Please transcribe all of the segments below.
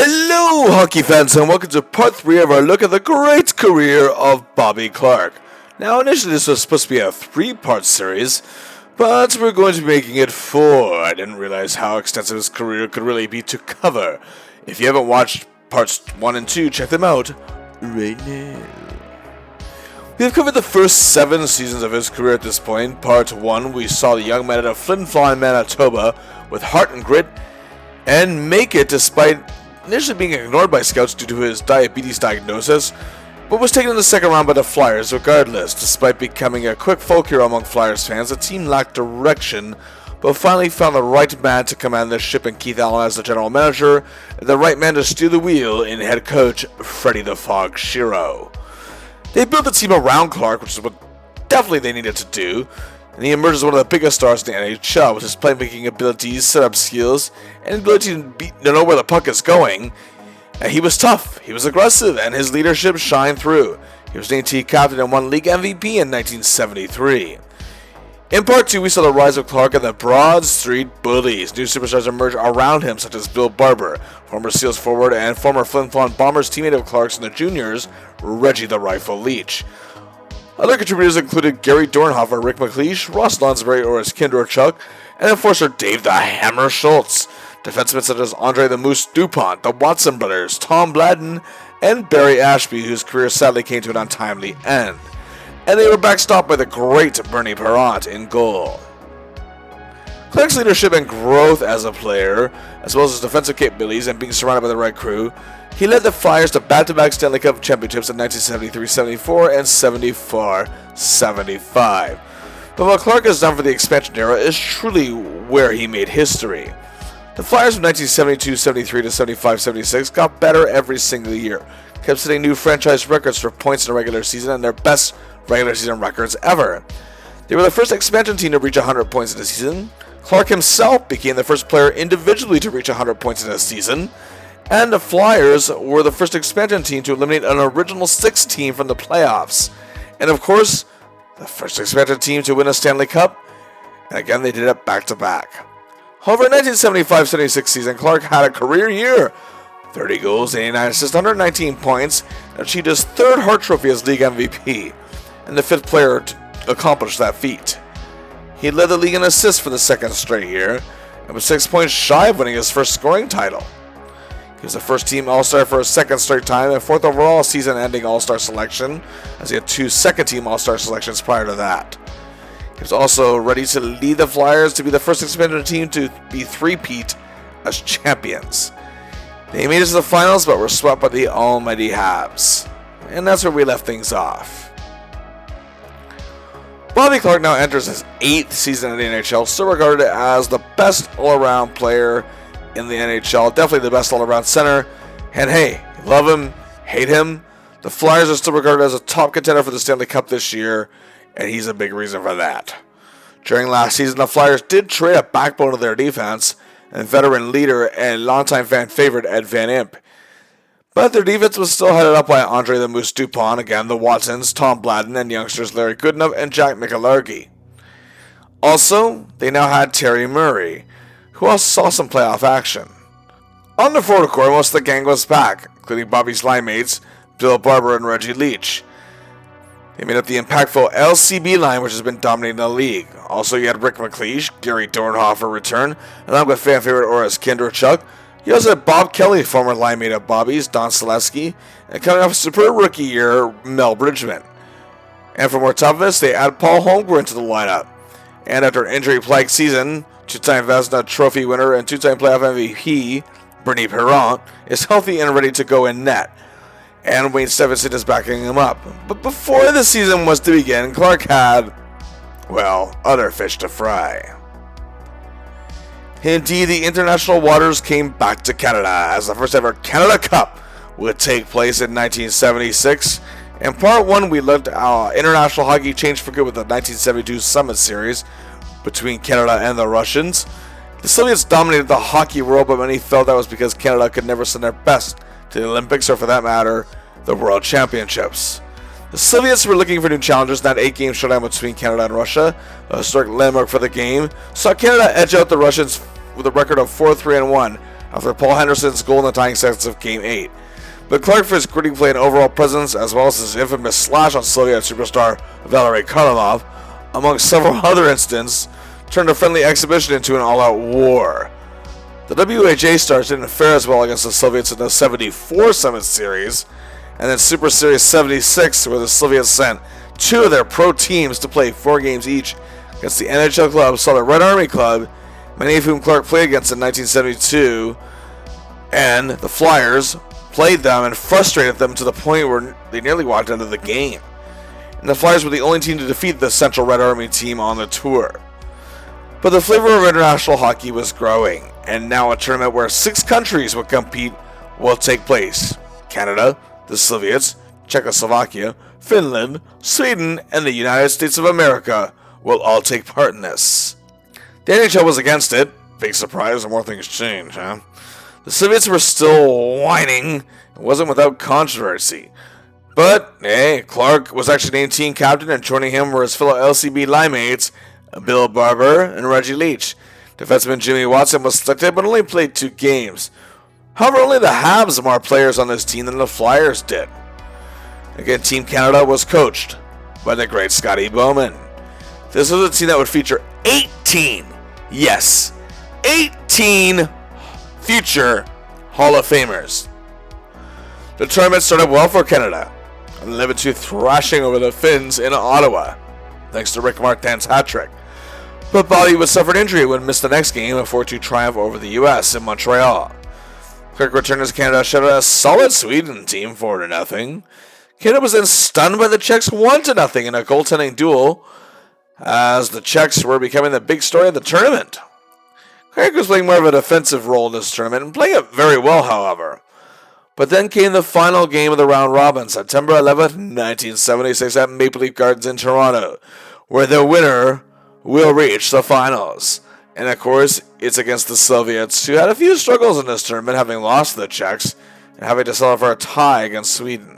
Hello, hockey fans, and welcome to part 3 of our look at the great career of Bobby Carke. Now, initially this was supposed to be a 3-part series, but we're going to be making it 4. I didn't realize how extensive his career could really be to cover. If you haven't watched parts 1 and 2, check them out right now. We have covered the first 7 seasons of his career at this point. Part 1, we saw the young man out of Flin Flon, Manitoba, with heart and grit, and make it despite initially being ignored by scouts due to his diabetes diagnosis, but was taken in the second round by the Flyers regardless. Despite becoming a quick folk hero among Flyers fans, the team lacked direction, but finally found the right man to command the ship in Keith Allen as the general manager, and the right man to steer the wheel in head coach Freddie the Fog Shiro. They built the team around Clarke, which is what definitely they needed to do, and he emerged as one of the biggest stars in the NHL with his playmaking abilities, setup skills, and ability to know where the puck is going. And he was tough, he was aggressive, and his leadership shined through. He was named team captain and won league MVP in 1973. In part 2, we saw the rise of Clarke and the Broad Street Bullies. New superstars emerged around him, such as Bill Barber, former Seals forward and former Flin Flon Bombers teammate of Clarke's in the juniors, Reggie the Rifle Leach. Other contributors included Gary Dornhofer, Rick McLeish, Ross Lonsberry, Oris Kindorchuk, and enforcer Dave the Hammer Schultz. Defensemen such as Andre the Moose Dupont, the Watson brothers, Tom Bladden, and Barry Ashby, whose career sadly came to an untimely end. And they were backstopped by the great Bernie Parent in goal. Clarke's leadership and growth as a player, as well as his defensive capabilities and being surrounded by the right crew, he led the Flyers to back-to-back Stanley Cup championships in 1973-74 and 74-75. But what Clarke has done for the expansion era is truly where he made history. The Flyers from 1972-73 to 75-76 got better every single year, kept setting new franchise records for points in the regular season and their best regular season records ever. They were the first expansion team to reach 100 points in a season. Clarke himself became the first player individually to reach 100 points in a season. And the Flyers were the first expansion team to eliminate an original 6 team from the playoffs. And of course, the first expansion team to win a Stanley Cup. And again, they did it back-to-back. However, in 1975-76 season, Clarke had a career year. 30 goals, 89 assists, 119 points, and achieved his 3rd Hart Trophy as league MVP, and the 5th player to accomplish that feat. He led the league in assists for the 2nd straight year, and was 6 points shy of winning his first scoring title. He was the first team All-Star for a 2nd straight time and 4th overall season-ending All-Star selection, as he had 2 second-team All-Star selections prior to that. He was also ready to lead the Flyers to be the first expansion team to be three-peat as champions. They made it to the finals, but were swept by the almighty Habs. And that's where we left things off. Bobby Clarke now enters his 8th season in the NHL, still regarded as the best all-around player in the NHL, definitely the best all-around center. And hey, love him, hate him, the Flyers are still regarded as a top contender for the Stanley Cup this year, and he's a big reason for that. During last season, the Flyers did trade a backbone of their defense, and veteran leader and longtime fan favorite Ed Van Impe. But their defense was still headed up by Andre the Moose Dupont, again the Watsons, Tom Bladden, and youngsters Larry Goodenough and Jack Michalargi. Also, they now had Terry Murray, who also saw some playoff action. On the forward core, most of the gang was back, including Bobby's line mates, Bill Barber and Reggie Leach. They made up the impactful LCB line, which has been dominating the league. Also, you had Rick McLeish, Gary Dornhofer return, along with fan favorite Oris Kindorchuk. You also had Bob Kelly, former line mate of Bobby's, Don Selesky, and coming off a superb rookie year, Mel Bridgman. And for more toughness, they add Paul Holmgren to the lineup. And after an injury-plagued season, 2-time Vezina Trophy winner and 2-time playoff MVP, Bernie Parent, is healthy and ready to go in net. And Wayne Stephenson is backing him up. But before the season was to begin, Clarke had, well, other fish to fry. Indeed, the international waters came back to Canada as the first ever Canada Cup would take place in 1976. In part 1, we looked at international hockey changed for good with the 1972 Summit Series between Canada and the Russians. The Soviets dominated the hockey world, but many felt that was because Canada could never send their best to the Olympics, or for that matter, the World Championships. The Soviets were looking for new challengers in that 8-game showdown between Canada and Russia. A historic landmark for the game saw Canada edge out the Russians with a record of 4-3-1, after Paul Henderson's goal in the tying seconds of Game 8. But Clarke, for his gritty play and overall presence, as well as his infamous slash on Soviet superstar Valery Karlamov, among several other incidents, turned a friendly exhibition into an all-out war. The WHA stars didn't fare as well against the Soviets in the 74 Summit Series, and then Super Series 76, where the Soviets sent 2 of their pro teams to play 4 games each against the NHL club, saw the Red Army Club, many of whom Clarke played against in 1972, and the Flyers played them and frustrated them to the point where they nearly walked out of the game. And the Flyers were the only team to defeat the Central Red Army team on the tour. But the flavor of international hockey was growing, and now a tournament where 6 countries would compete will take place. Canada, the Soviets, Czechoslovakia, Finland, Sweden, and the United States of America will all take part in this. The NHL was against it. Big surprise, and more things change, huh? The Soviets were still whining. It wasn't without controversy. But, hey, Clarke was actually named team captain, and joining him were his fellow LCB line mates, Bill Barber and Reggie Leach. Defenseman Jimmy Watson was selected, but only played 2 games. However, only the Habs had more players on this team than the Flyers did. Again, Team Canada was coached by the great Scotty Bowman. This was a team that would feature 18, yes, 18 future Hall of Famers. The tournament started well for Canada, 11-2 thrashing over the Finns in Ottawa, thanks to Rick Martin's hat trick. But Bobby would suffer an injury and would miss the next game, a 4-2 triumph over the U.S. in Montreal. Clarke returned as Canada shut out a solid Sweden team 4-0. Canada was then stunned by the Czechs 1-0 in a goaltending duel, as the Czechs were becoming the big story of the tournament. Clarke was playing more of a defensive role in this tournament and playing it very well, however. But then came the final game of the round robin, September 11th, 1976 at Maple Leaf Gardens in Toronto, where the winner will reach the finals. And of course, it's against the Soviets, who had a few struggles in this tournament, having lost to the Czechs and having to settle for a tie against Sweden.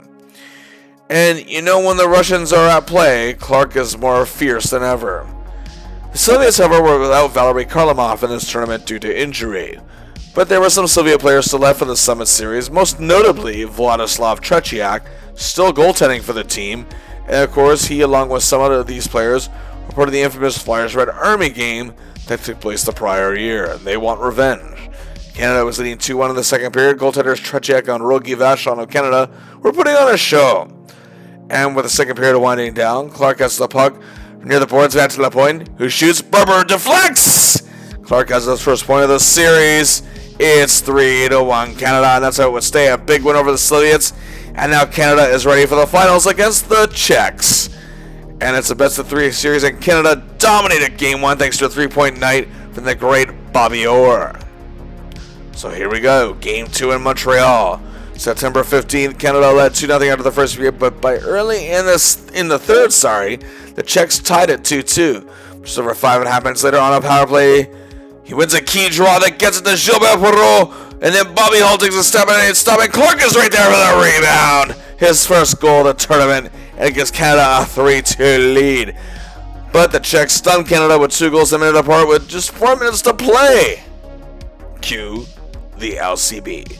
And you know, when the Russians are at play, Clarke is more fierce than ever. The Soviets, however, were without Valery Karlamov in this tournament due to injury. But there were some Soviet players still left for the Summit Series, most notably Vladislav Tretiak, still goaltending for the team. And of course, he, along with some of these players, were part of the infamous Flyers Red Army game that took place the prior year, and they want revenge. Canada was leading 2-1 in the second period. Goaltenders Tretiak and Rogi Vachon of Canada were putting on a show. And with the second period winding down, Clarke gets the puck near the boards, Van to Lapointe, who shoots, Barber deflects! Clarke has his first point of the series. It's 3-1 Canada, and that's how it would stay. A big win over the Soviets, and now Canada is ready for the finals against the Czechs. And it's a best-of-3 series, and Canada dominated Game 1 thanks to a 3-point night from the great Bobby Orr. So here we go, Game 2 in Montreal. September 15th, Canada led 2-0 after the first period, but by early in the third, the Czechs tied at 2-2. Just over 5.5 minutes later on a power play, he wins a key draw that gets it to Gilbert Perreault, and then Bobby Hull takes a step and stopping. Clarke is right there for the rebound. His first goal of the tournament, and it gives Canada a 3-2 lead. But the Czechs stunned Canada with 2 goals a minute apart with just 4 minutes to play. Cue the LCB.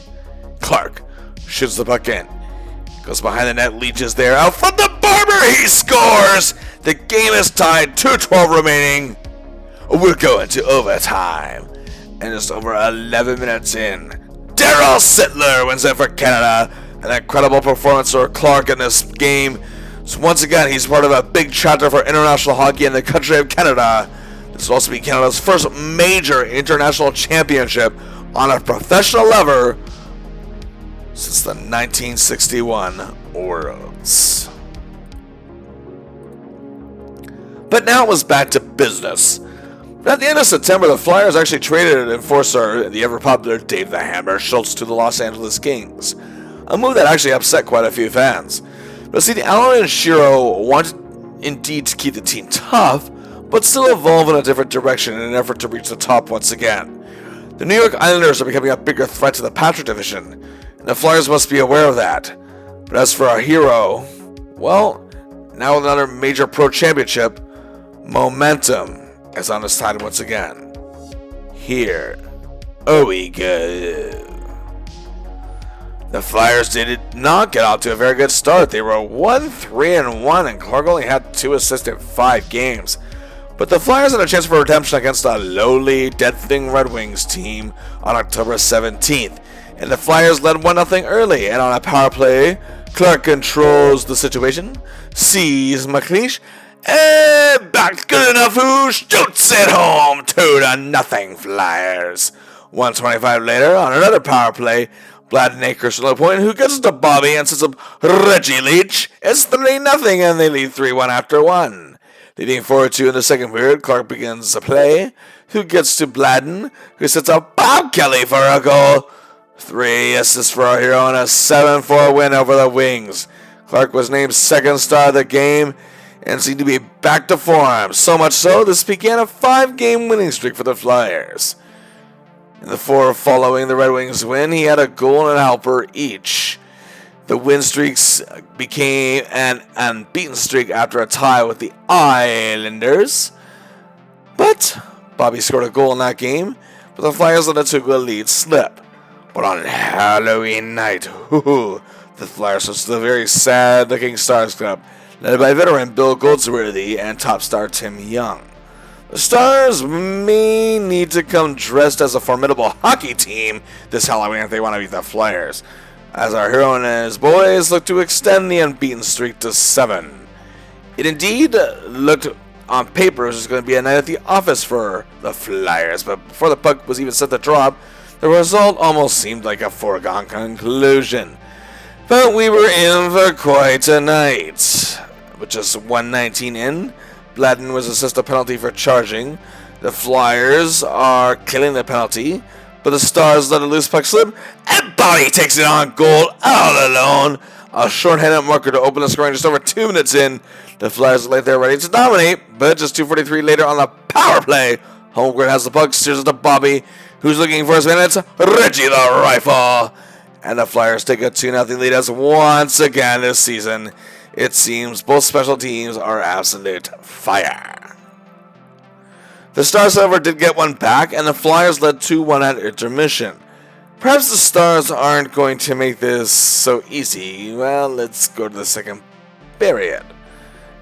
Clarke shoots the puck in. Goes behind the net, Leach is there. Out from the Barber, he scores! The game is tied, 2:12 remaining. We'll go into overtime. And just over 11 minutes in, Darryl Sittler wins it for Canada. An incredible performance for Clarke in this game. So once again, he's part of a big chapter for international hockey in the country of Canada. This will also be Canada's first major international championship on a professional level since the 1961 Worlds. But now it was back to business. At the end of September, the Flyers actually traded an enforcer, the ever-popular Dave the Hammer Schultz, to the Los Angeles Kings. A move that actually upset quite a few fans. But see, Allen and Shiro wanted indeed to keep the team tough, but still evolve in a different direction in an effort to reach the top once again. The New York Islanders are becoming a bigger threat to the Patriot division, and the Flyers must be aware of that. But as for our hero, well, now with another major pro championship, momentum is on his side once again. Here Oh, we go. The Flyers did not get off to a very good start. They were 1-3-1, and Clarke only had 2 assists in 5 games. But the Flyers had a chance for redemption against a lowly, dead-thing Red Wings team on October 17th. And the Flyers led 1-0 early, and on a power play, Clarke controls the situation, sees McLeish, and back good enough who shoots it home, 2-0 Flyers. 1:25 later, on another power play, Bladden Akers to the point, who gets it to Bobby and sets up Reggie Leach. It's 3-0, and they lead 3-1 after 1. Leading 4-2 in the second period, Clarke begins the play, who gets to Bladden, who sets up Bob Kelly for a goal. 3 assists for our hero and a 7-4 win over the Wings. Clarke was named second star of the game and seemed to be back to form. So much so, this began a 5-game winning streak for the Flyers. In the 4 following the Red Wings win, he had a goal and a helper each. The win streaks became an unbeaten streak after a tie with the Islanders. But Bobby scored a goal in that game, but the Flyers let a 2-goal lead slip. But on Halloween night, the Flyers was the very sad-looking Stars Club, led by veteran Bill Goldsworthy and top star Tim Young. The Stars may need to come dressed as a formidable hockey team this Halloween if they want to beat the Flyers, as our hero and his boys look to extend the unbeaten streak to 7. It indeed looked on paper as going to be a night at the office for the Flyers, but before the puck was even set to drop, the result almost seemed like a foregone conclusion. But we were in for quite a night. With just 1:19 in, Bladden was assessed a penalty for charging. The Flyers are killing the penalty, but the Stars let a loose puck slip, and Bobby takes it on goal all alone. A short-handed marker to open the scoring just over 2 minutes in. The Flyers are late there ready to dominate, but just 2:43 later on the power play, Holmgren has the puck, steers it to Bobby, who's looking for his man. It's Reggie the Rifle. And the Flyers take a 2-0 lead as once again this season, it seems both special teams are absolute fire. The Stars, however, did get one back, and the Flyers led 2-1 at intermission. Perhaps the Stars aren't going to make this so easy. Well, let's go to the second period.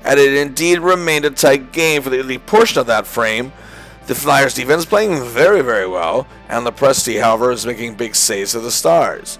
And it indeed remained a tight game for the elite portion of that frame. The Flyers defense playing very, very well, and Lepresti, however, is making big saves for the Stars.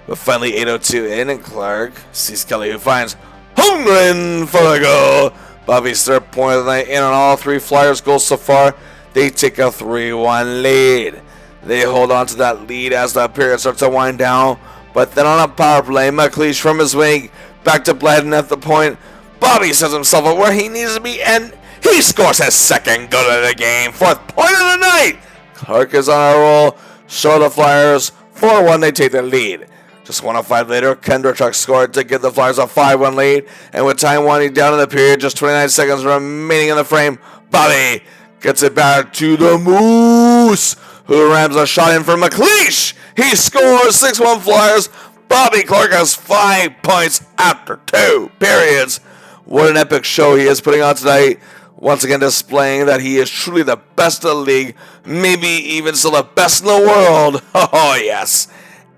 But finally, 8:02 in, and Clarke sees Kelly, who finds Holmgren for the goal. Bobby's third point of the night in on all 3 Flyers goals so far. They take a 3-1 lead. They hold on to that lead as the period starts to wind down. But then on a power play, McLeish from his wing, back to Bladden at the point. Bobby sets himself up where he needs to be, and he scores his second goal of the game. 4th point of the night. Clarke is on a roll. Show the Flyers 4-1. They take the lead. Just 1:05 later, Kendrachuk scored to give the Flyers a 5-1 lead. And with time winding down in the period, just 29 seconds remaining in the frame, Bobby gets it back to the Moose, who rams a shot in for McLeish. He scores 6-1 Flyers. Bobby Clarke has 5 points after 2 periods. What an epic show he is putting on tonight. Once again displaying that he is truly the best of the league, maybe even still the best in the world. Oh, yes.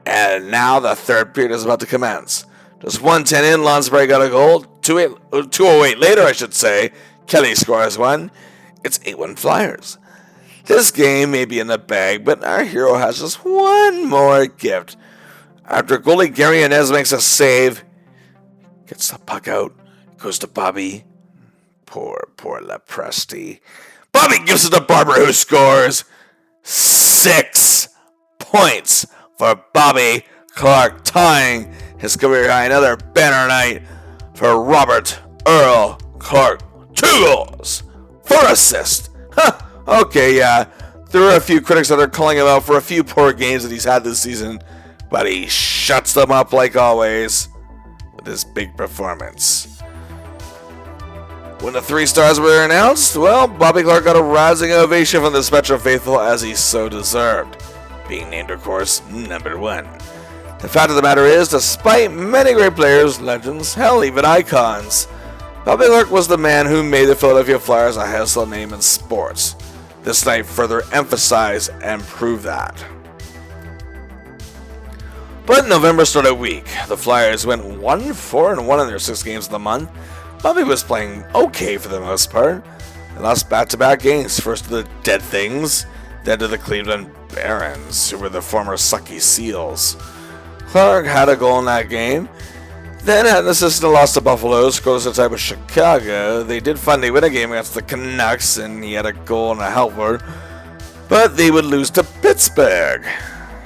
And now the third period is about to commence. Just 1:10 in, Lonsberry got a goal. 2:08 later, I should say, Kelly scores one. It's 8-1 Flyers. This game may be in the bag, but our hero has just one more gift. After goalie Gary Inez makes a save, gets the puck out, goes to Bobby. Poor Lepresti. Bobby gives it to Barber, who scores 6 points for Bobby Clarke, tying his career high. Another banner night for Robert Earl Clarke. 2 goals, 4 assists. Okay, yeah. There are a few critics that are calling him out for a few poor games that he's had this season, but he shuts them up like always with his big performance. When the 3 stars were announced, well, Bobby Clarke got a rousing ovation from the Spectrum faithful, as he so deserved, being named, of course, number 1. The fact of the matter is, despite many great players, legends, hell, even icons, Bobby Clarke was the man who made the Philadelphia Flyers a household name in sports. This night further emphasized and proved that. But November started weak. The Flyers went 1-4-1 in their 6 games of the month. Bobby was playing okay for the most part. They lost back-to-back games, first to the Dead Things, then to the Cleveland Barons, who were the former Sucky Seals. Clarke had a goal in that game, then had an assist in a loss to Buffalo, scored a tie with Chicago. They did finally win a game against the Canucks, and he had a goal and a helper, but they would lose to Pittsburgh.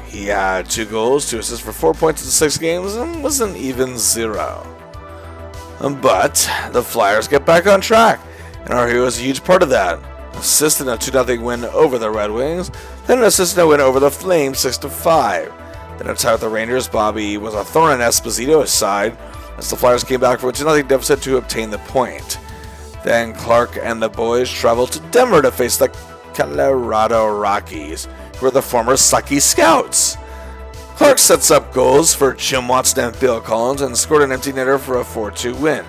He had 2 goals, 2 assists for 4 points in 6 games, and was an even 0. But the Flyers get back on track, and our hero is a huge part of that. Assist in a 2-0 win over the Red Wings, then an assist in a win over the Flames 6-5. Then a tie with the Rangers. Bobby was a thorn in Esposito's side as the Flyers came back from a 2-0 deficit to obtain the point. Then Clarke and the boys traveled to Denver to face the Colorado Rockies, who are the former Sucky Scouts. Clarke sets up goals for Jim Watson and Bill Collins and scored an empty netter for a 4-2 win.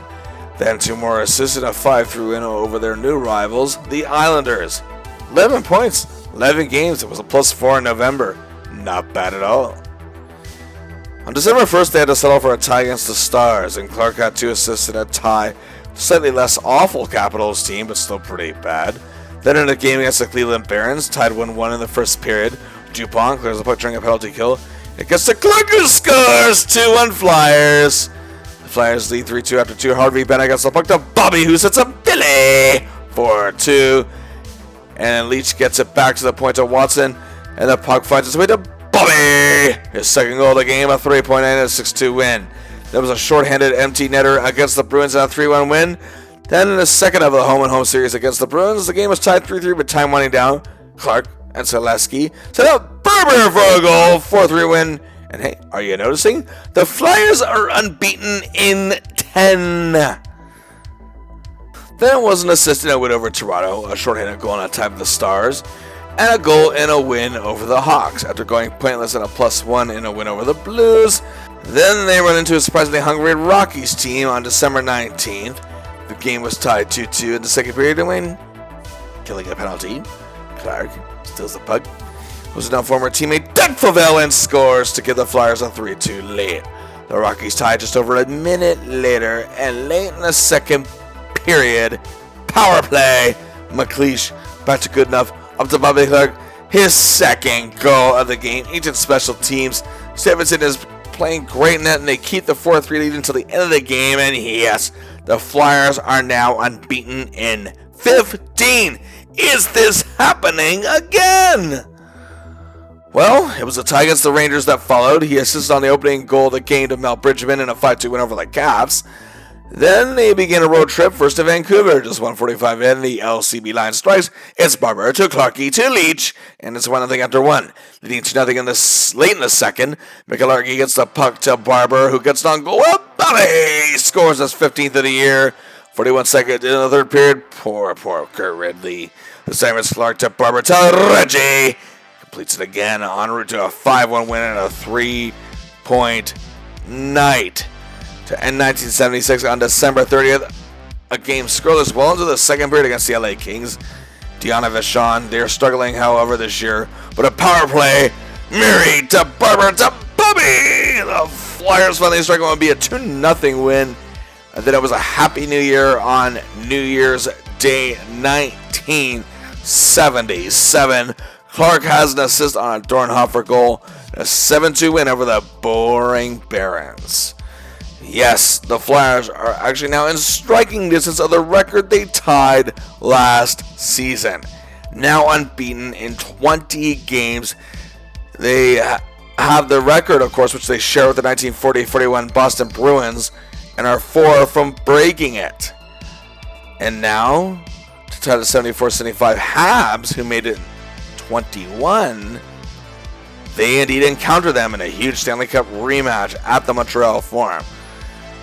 Then 2 more assists and a 5-3 win over their new rivals, the Islanders. 11 points, 11 games. It was a +4 in November. Not bad at all. On December 1st, they had to settle for a tie against the Stars, and Clarke had 2 assists and a tie. Slightly less awful Capitals team, but still pretty bad. Then in a game against the Cleveland Barons, tied 1-1 in the first period. Dupont clears the puck during a penalty kill. It gets to Clarke, who scores! 2-1 Flyers. The Flyers lead 3-2 after 2. Harvey Bennett gets the puck to Bobby, who sets up Billy! 4-2. And Leach gets it back to the point to Watson, and the puck finds its way to Bobby! His second goal of the game, a 3-point and a 6-2 win. There was a shorthanded empty netter against the Bruins in a 3-1 win. Then in the second of the home-and-home series against the Bruins, the game was tied 3-3 with time winding down. Clarke and Zaleski set up Barber for a goal, 4-3 win. And hey, are you noticing? The Flyers are unbeaten in 10. Then was an assist in a win over Toronto, a shorthanded goal on a tie with the Stars, and a goal in a win over the Hawks after going pointless in a +1 in a win over the Blues. Then they run into a surprisingly hungry Rockies team on December 19th. The game was tied 2-2 in the second period, and Wayne killing a penalty. Clarke steals the puck. Was down former teammate Doug Favell and scores to give the Flyers a 3-2 lead. The Rockies tied just over a minute later, and late in the second period, power play. McLeish back to good enough, up to Bobby Clarke, his second goal of the game. Each in special teams. Stevenson is playing great in that, and they keep the 4-3 lead until the end of the game. And yes, the Flyers are now unbeaten in 15. Is this happening again? Well, it was a tie against the Rangers that followed. He assisted on the opening goal of the game to Mel Bridgman in a 5-2 win over the Caps. Then they begin a road trip, first to Vancouver, just 1:45 in. The LCB line strikes. It's Barber to Clarke to Leach, and it's 1-0 after 1. Leading 2-0 in late in the second. Clarke gets the puck to Barber, who gets on goal. Well, Bobby scores his 15th of the year. 41 seconds in the third period. Poor Kurt Ridley. The same as Clarke to Barber to Reggie. Completes it again, en route to a 5-1 win and a 3-point night. To end 1976 on December 30th, a game scoreless well into the second period against the LA Kings. Deanna Vachon, they're struggling, however, this year, but a power play, Murray to Barber to Bobby! The Flyers finally strike on be a 2-0 win. And then it was a Happy New Year on New Year's Day 1977. Clarke has an assist on a Dornhofer goal, a 7-2 win over the boring Barons. Yes, the Flyers are actually now in striking distance of the record they tied last season. Now unbeaten in 20 games. They have the record, of course, which they share with the 1940-41 Boston Bruins, and are 4 from breaking it. And now, to tie the 74-75 Habs, who made it 21, they indeed encounter them in a huge Stanley Cup rematch at the Montreal Forum.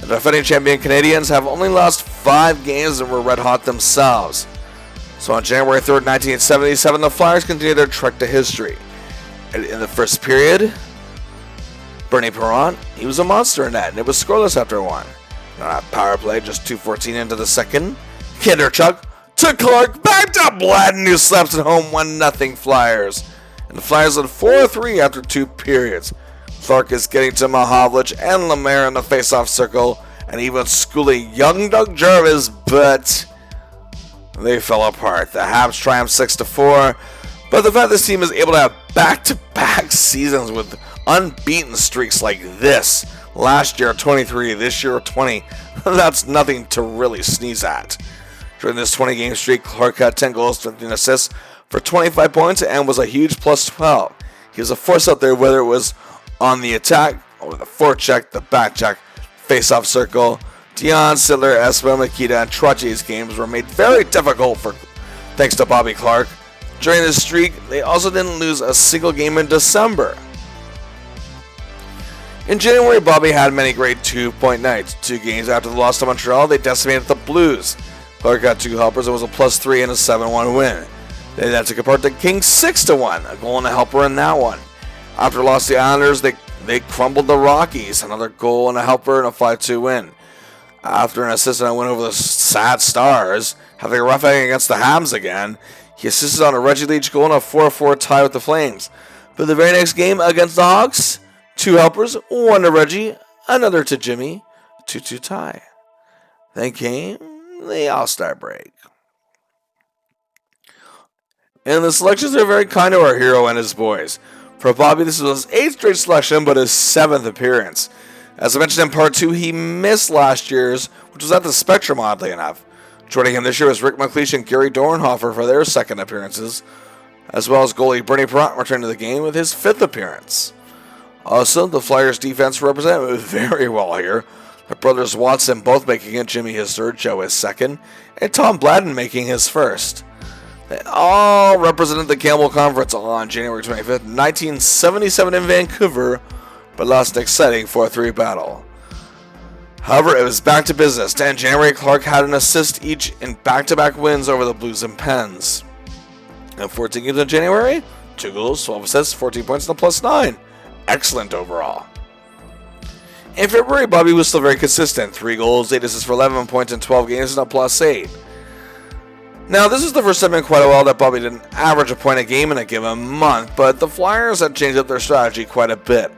The defending champion Canadiens have only lost 5 games and were red hot themselves. So on January 3rd, 1977, the Flyers continued their trek to history. In the first period, Bernie Perron, he was a monster in that, and it was scoreless after 1. On a power play, just 2:14 into the second, Kinderchuk to Clarke, back to Bladden, who slaps it home, 1-0 Flyers. And the Flyers led 4-3 after 2 periods. Clarke is getting to Mahavlich and Lemaire in the face-off circle, and even schooling young Doug Jarvis, but they fell apart. The Habs triumphed 6-4, but the fact this team is able to have back-to-back seasons with unbeaten streaks like this, last year 23, this year 20, that's nothing to really sneeze at. During this 20-game streak, Clarke had 10 goals, 15 assists for 25 points, and was a huge plus 12. He was a force out there, whether it was on the attack, or the forecheck, the backcheck, face-off circle. Dion, Sittler, Espo, Makita, and Trotti's games were made very difficult thanks to Bobby Carke. During this streak, they also didn't lose a single game in December. In January, Bobby had many great 2-point nights. 2 games after the loss to Montreal, they decimated the Blues. Clarke got 2 helpers and was a +3 in a 7-1 win. They then took apart the Kings 6-1, a goal and a helper in that one. After the loss to the Islanders, they crumbled the Rockies, another goal and a helper in a 5-2 win. After an assist and a win over the Sad Stars, having a rough outing against the Habs again, he assisted on a Reggie Leach goal and a 4-4 tie with the Flames. But the very next game against the Hawks, 2 helpers, 1 to Reggie, another to Jimmy, 2-2 tie. Then came the All-Star break. And the selections are very kind to our hero and his boys. For Bobby, this was his 8th straight selection, but his 7th appearance. As I mentioned in part 2, he missed last year's, which was at the Spectrum, oddly enough. Joining him this year was Rick McLeish and Gary Dornhofer for their 2nd appearances, as well as goalie Bernie Perrant returned to the game with his 5th appearance. Also, the Flyers' defense represented very well here. The brothers Watson both making it, Jimmy his 3rd, Joe his 2nd, and Tom Bladden making his 1st. They all represented the Campbell Conference on January 25th, 1977 in Vancouver, but lost an exciting 4-3 battle. However, it was back to business. In January, Clarke had an assist each in back-to-back wins over the Blues and Pens. In 14 games in January, 2 goals, 12 assists, 14 points, and a +9. Excellent overall. In February, Bobby was still very consistent. 3 goals, 8 assists for 11 points in 12 games, and a +8. Now, this is the first time in quite a while that Bobby didn't average a point a game in a given month, but the Flyers had changed up their strategy quite a bit.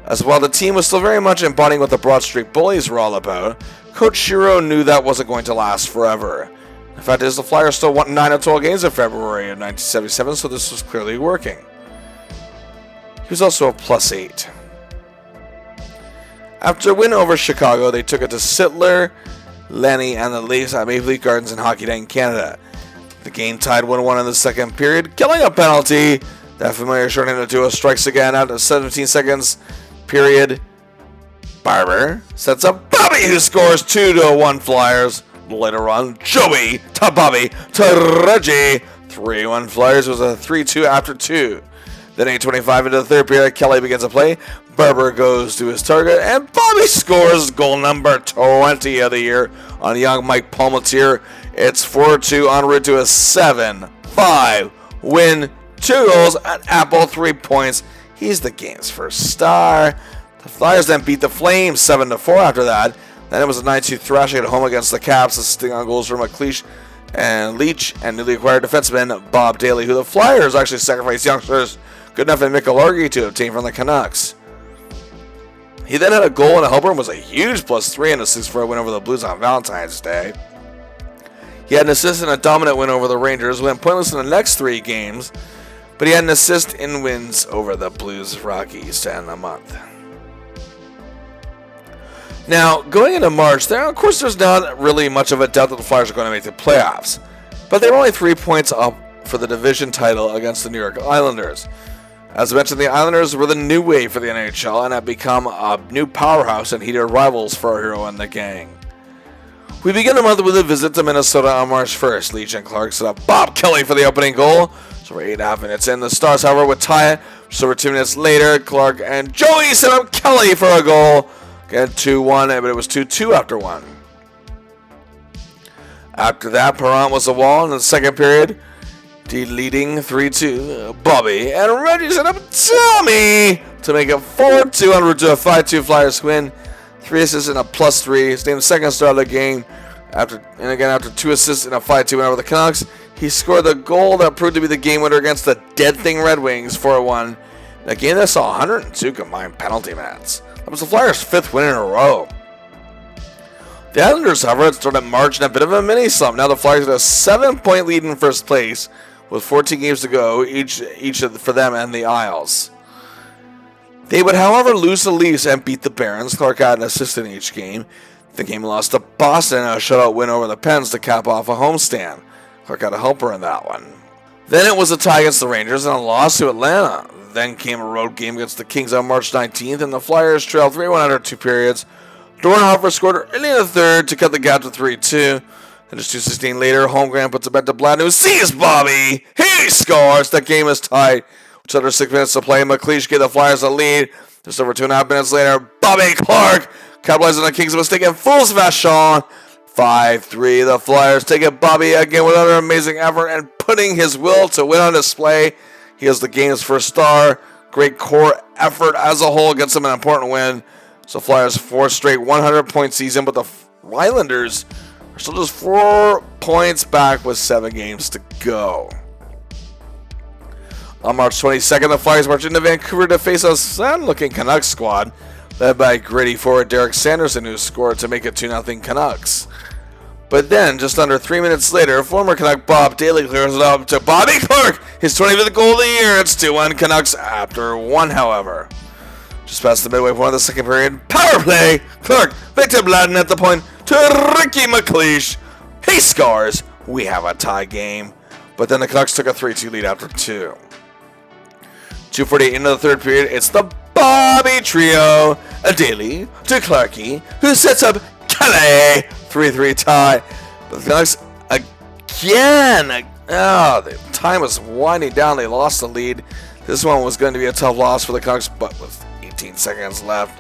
As while the team was still very much embodying what the Broad Street Bullies were all about, Coach Shiro knew that wasn't going to last forever. The fact is, the Flyers still won 9 of 12 games in February of 1977, so this was clearly working. He was also a +8. After a win over Chicago, they took it to Sittler, Lenny, and the ladies at Maple Leaf Gardens in Hockey Night in Canada. The game tied 1-1 in the second period, killing a penalty. That familiar shorthanded duo strikes again after 17 seconds period. Barber sets up Bobby, who scores 2-1 Flyers. Later on, Joey to Bobby to Reggie. 3-1 Flyers was a 3-2 after 2. Then 8:25 into the third period, Kelly begins to play. Barber goes to his target, and Bobby scores goal number 20 of the year on young Mike Palmatier. It's 4-2 en route to a 7-5 win. 2 goals at Apple, 3 points. He's the game's first star. The Flyers then beat the Flames 7-4 after that. Then it was a 9-2 thrashing at home against the Caps, assisting on goals from McLeish and Leach and newly acquired defenseman Bob Daly, who the Flyers actually sacrificed youngsters good enough in Mikalargi to obtain from the Canucks. He then had a goal and a helper and was a huge +3 in a 6-4 win over the Blues on Valentine's Day. He had an assist in a dominant win over the Rangers, went pointless in the next 3 games, but he had an assist in wins over the Blues, Rockies to end the month. Now, going into March, there's not really much of a doubt that the Flyers are going to make the playoffs, but they were only 3 points up for the division title against the New York Islanders. As I mentioned, the Islanders were the new wave for the NHL and have become a new powerhouse and heated rivals for our hero and the gang. We begin the month with a visit to Minnesota on March 1st. Leach and Clarke set up Bob Kelly for the opening goal. So we're 8.5 minutes in. The Stars, however, would tie it. So we're 2 minutes later, Clarke and Joey set up Kelly for a goal. Again, 2-1, but it was 2-2 after 1. After that, Perrant was the wall in the second period. Leading 3-2, Bobby and Reggie set up Tommy to make it 4-2 en route to a 5-2 Flyers win. 3 assists and a +3. He's named second star of the game. After 2 assists and a 5-2 win over the Canucks, he scored the goal that proved to be the game winner against the Dead Thing Red Wings 4-1, In a game that saw 102 combined penalty minutes. That was the Flyers' 5th win in a row. The Islanders, however, had started March in a bit of a mini slump. Now the Flyers had a 7-point lead in first place with 14 games to go, each for them and the Isles. They would, however, lose the Leafs and beat the Barons. Clarke had an assist in each game. The game lost to Boston in a shutout win over the Pens to cap off a homestand. Clarke had a helper in that one. Then it was a tie against the Rangers and a loss to Atlanta. Then came a road game against the Kings on March 19th, and the Flyers trailed 3-1 after 2 periods. Dornhofer scored early in the third to cut the gap to 3-2. And just 2:16 later, Holmgren puts it back to Blatt, who sees Bobby. He scores. That game is tied. Just under 6 minutes to play. McLeish gave the Flyers a lead. Just over 2.5 minutes later, Bobby Carke capitalized on the Kings' mistake and fools Vachon. 5-3. The Flyers take it. Bobby again with another amazing effort and putting his will to win on display. He is the game's first star. Great core effort as a whole gets them an important win. So Flyers 4th straight 100-point season, but the Islanders are still just 4 points back with 7 games to go. On March 22nd, the Flyers marched into Vancouver to face a sad-looking Canucks squad, led by gritty forward Derek Sanderson, who scored to make it 2-0 Canucks. But then, just under 3 minutes later, former Canuck Bob Daly clears it up to Bobby Carke, his 25th goal of the year. It's 2-1 Canucks after 1, however. Just past the midway point of the second period, power play. Clarke, Victor Bladden at the point to Ricky McLeish. He scores. We have a tie game. But then the Canucks took a 3-2 lead after 2. 2:48 into the third period, it's the Bobby trio. A Daly to Clarke, who sets up Kelly. 3-3 tie. But the Canucks again. The time was winding down. They lost the lead. This one was going to be a tough loss for the Canucks, but with 18 seconds left,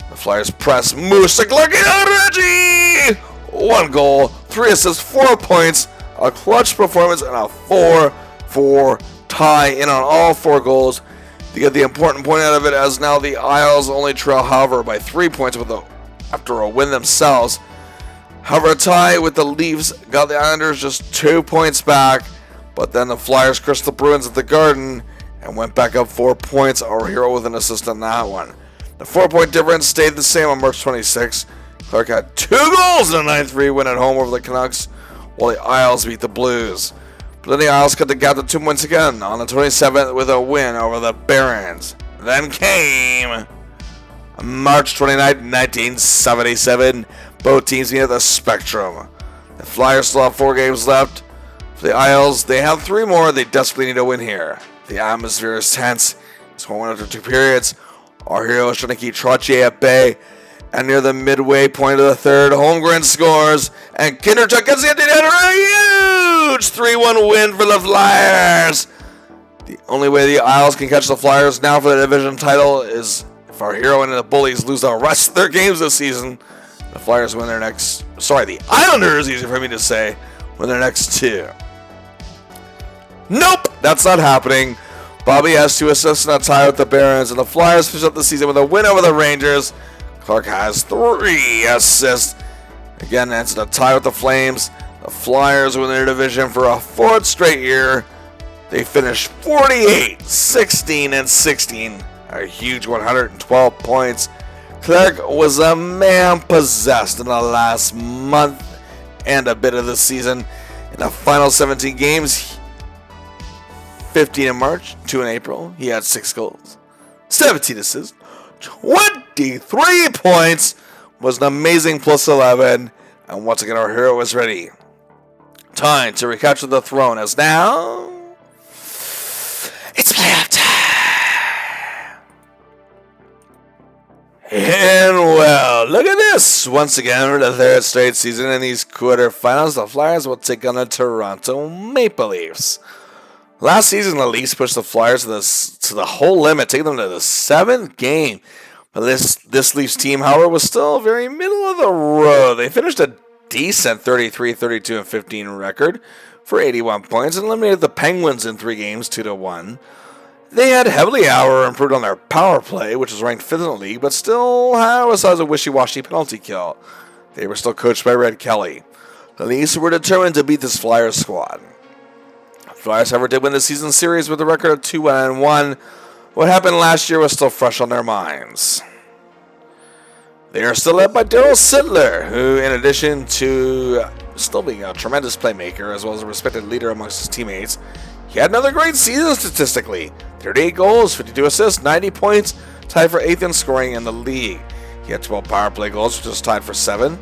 the Flyers press Moose to Clarke and Reggie. 1 goal, 3 assists, 4 points, a clutch performance, and a 4-4 tie in on all 4 goals. To get the important point out of it, as now the Isles only trail, however, by 3 points after a win themselves. However, a tie with the Leafs got the Islanders just 2 points back, but then the Flyers crushed the Bruins at the Garden and went back up 4 points. Our hero with an assist on that one. The 4-point difference stayed the same on March 26th. Clarke had 2 goals in a 9-3 win at home over the Canucks, while the Isles beat the Blues. But then the Isles cut the gap to 2 points again on the 27th with a win over the Barons. Then came March 29th, 1977. Both teams meet at the Spectrum. The Flyers still have 4 games left. For the Isles, they have 3 more. They desperately need a win here. The atmosphere is tense. It's 1-1 after 2 periods. Our hero is trying to keep Trottier at bay. And near the midway point of the third, Holmgren scores. And Kinderchuk gets the empty net. A huge 3-1 win for the Flyers. The only way the Isles can catch the Flyers now for the division title is if our hero and the Bullies lose the rest of their games this season. The Flyers win their next... the Islanders, easy for me to say, win their next 2. Nope, that's not happening. Bobby has 2 assists and a tie with the Barons, and the Flyers finish up the season with a win over the Rangers. Clarke has 3 assists. Again, that's a tie with the Flames. The Flyers win their division for a 4th straight year. They finished 48, 16, and 16. A huge 112 points. Clarke was a man possessed in the last month and a bit of the season. In the final 17 games, 15 in March, 2 in April, he had 6 goals, 17 assists, 23 points, was an amazing +11, and once again our hero is ready. Time to recapture the throne, as now it's playoff time. And well, look at this. Once again, for the 3rd straight season in these quarterfinals, the Flyers will take on the Toronto Maple Leafs. Last season, the Leafs pushed the Flyers to the whole limit, taking them to the 7th game. But this Leafs team, however, was still very middle of the road. They finished a decent 33, 32, and 15 record for 81 points and eliminated the Penguins in 3 games, 2-1. They had heavily, however, improved on their power play, which was ranked 5th in the league, but still was a wishy-washy penalty kill. They were still coached by Red Kelly. The Leafs were determined to beat this Flyers squad. Flyers, however, did win the season series with a record of 2-1. What happened last year was still fresh on their minds. They are still led by Daryl Sittler, who, in addition to still being a tremendous playmaker as well as a respected leader amongst his teammates, he had another great season statistically. 38 goals, 52 assists, 90 points, tied for 8th in scoring in the league. He had 12 power play goals, which was tied for 7,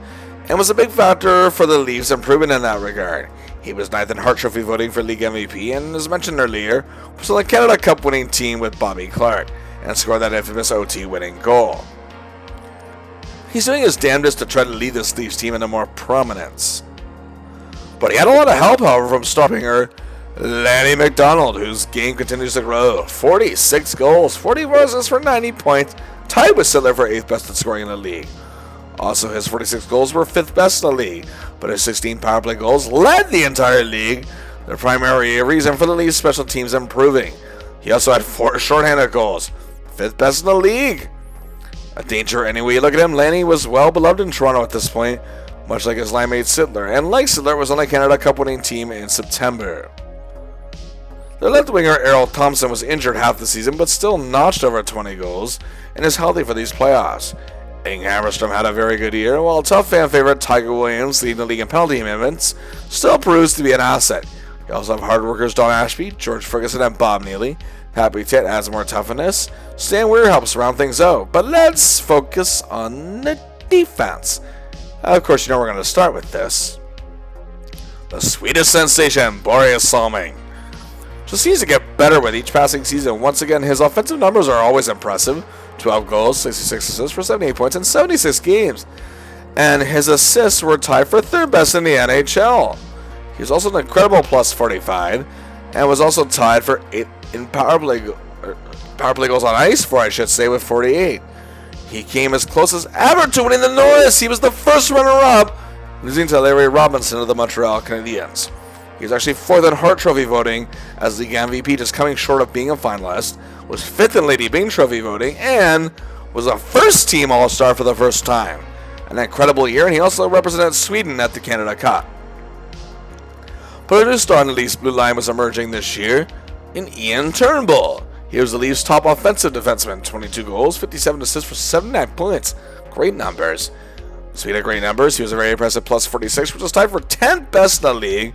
and was a big factor for the Leafs' improvement in that regard. He was 9th in Hart Trophy voting for League MVP, and as mentioned earlier, was on the Canada Cup winning team with Bobby Carke, and scored that infamous OT winning goal. He's doing his damnedest to try to lead this Leafs team into more prominence. But he had a lot of help, however, from star winger Lanny McDonald, whose game continues to grow. 46 goals, 44 assists for 90 points, tied with Sittler for 8th best in scoring in the league. Also, his 46 goals were 5th best in the league, but his 16 power play goals led the entire league, the primary reason for the Leafs' special teams improving. He also had 4 shorthanded goals, 5th best in the league. A danger any way you look at him, Lanny was well beloved in Toronto at this point, much like his line mate Sittler, and like Sittler was on the Canada Cup winning team in September. Their left winger Errol Thompson was injured half the season, but still notched over 20 goals and is healthy for these playoffs. Ing Hammerstrom had a very good year, while tough fan favorite Tiger Williams, leading the league in penalty commitments, still proves to be an asset. You also have hard workers Don Ashby, George Ferguson, and Bob Neely. Happy Tit adds more toughness. Stan Weir helps round things out, but let's focus on the defense. Of course, you know we're going to start with this. The Swedish sensation, Boreas Salming. Just seems to get better with each passing season. Once again, his offensive numbers are always impressive. 12 goals, 66 assists for 78 points in 76 games. And his assists were tied for 3rd best in the NHL. He was also an incredible plus 45, and was also tied for 8th in power play goals on ice for, I should say, with 48. He came as close as ever to winning the Norris. He was the first runner-up, losing to Larry Robinson of the Montreal Canadiens. He was actually 4th in Hart Trophy voting as league MVP, just coming short of being a finalist, was 5th in Lady Byng Trophy voting, and was a first-team All-Star for the first time. An incredible year, and he also represented Sweden at the Canada Cup. But a new star on the Leafs blue line was emerging this year in Ian Turnbull. He was the Leafs' top offensive defenseman, 22 goals, 57 assists for 79 points. Great numbers. Sweden had great numbers. He was a very impressive plus 46, which was tied for 10th best in the league.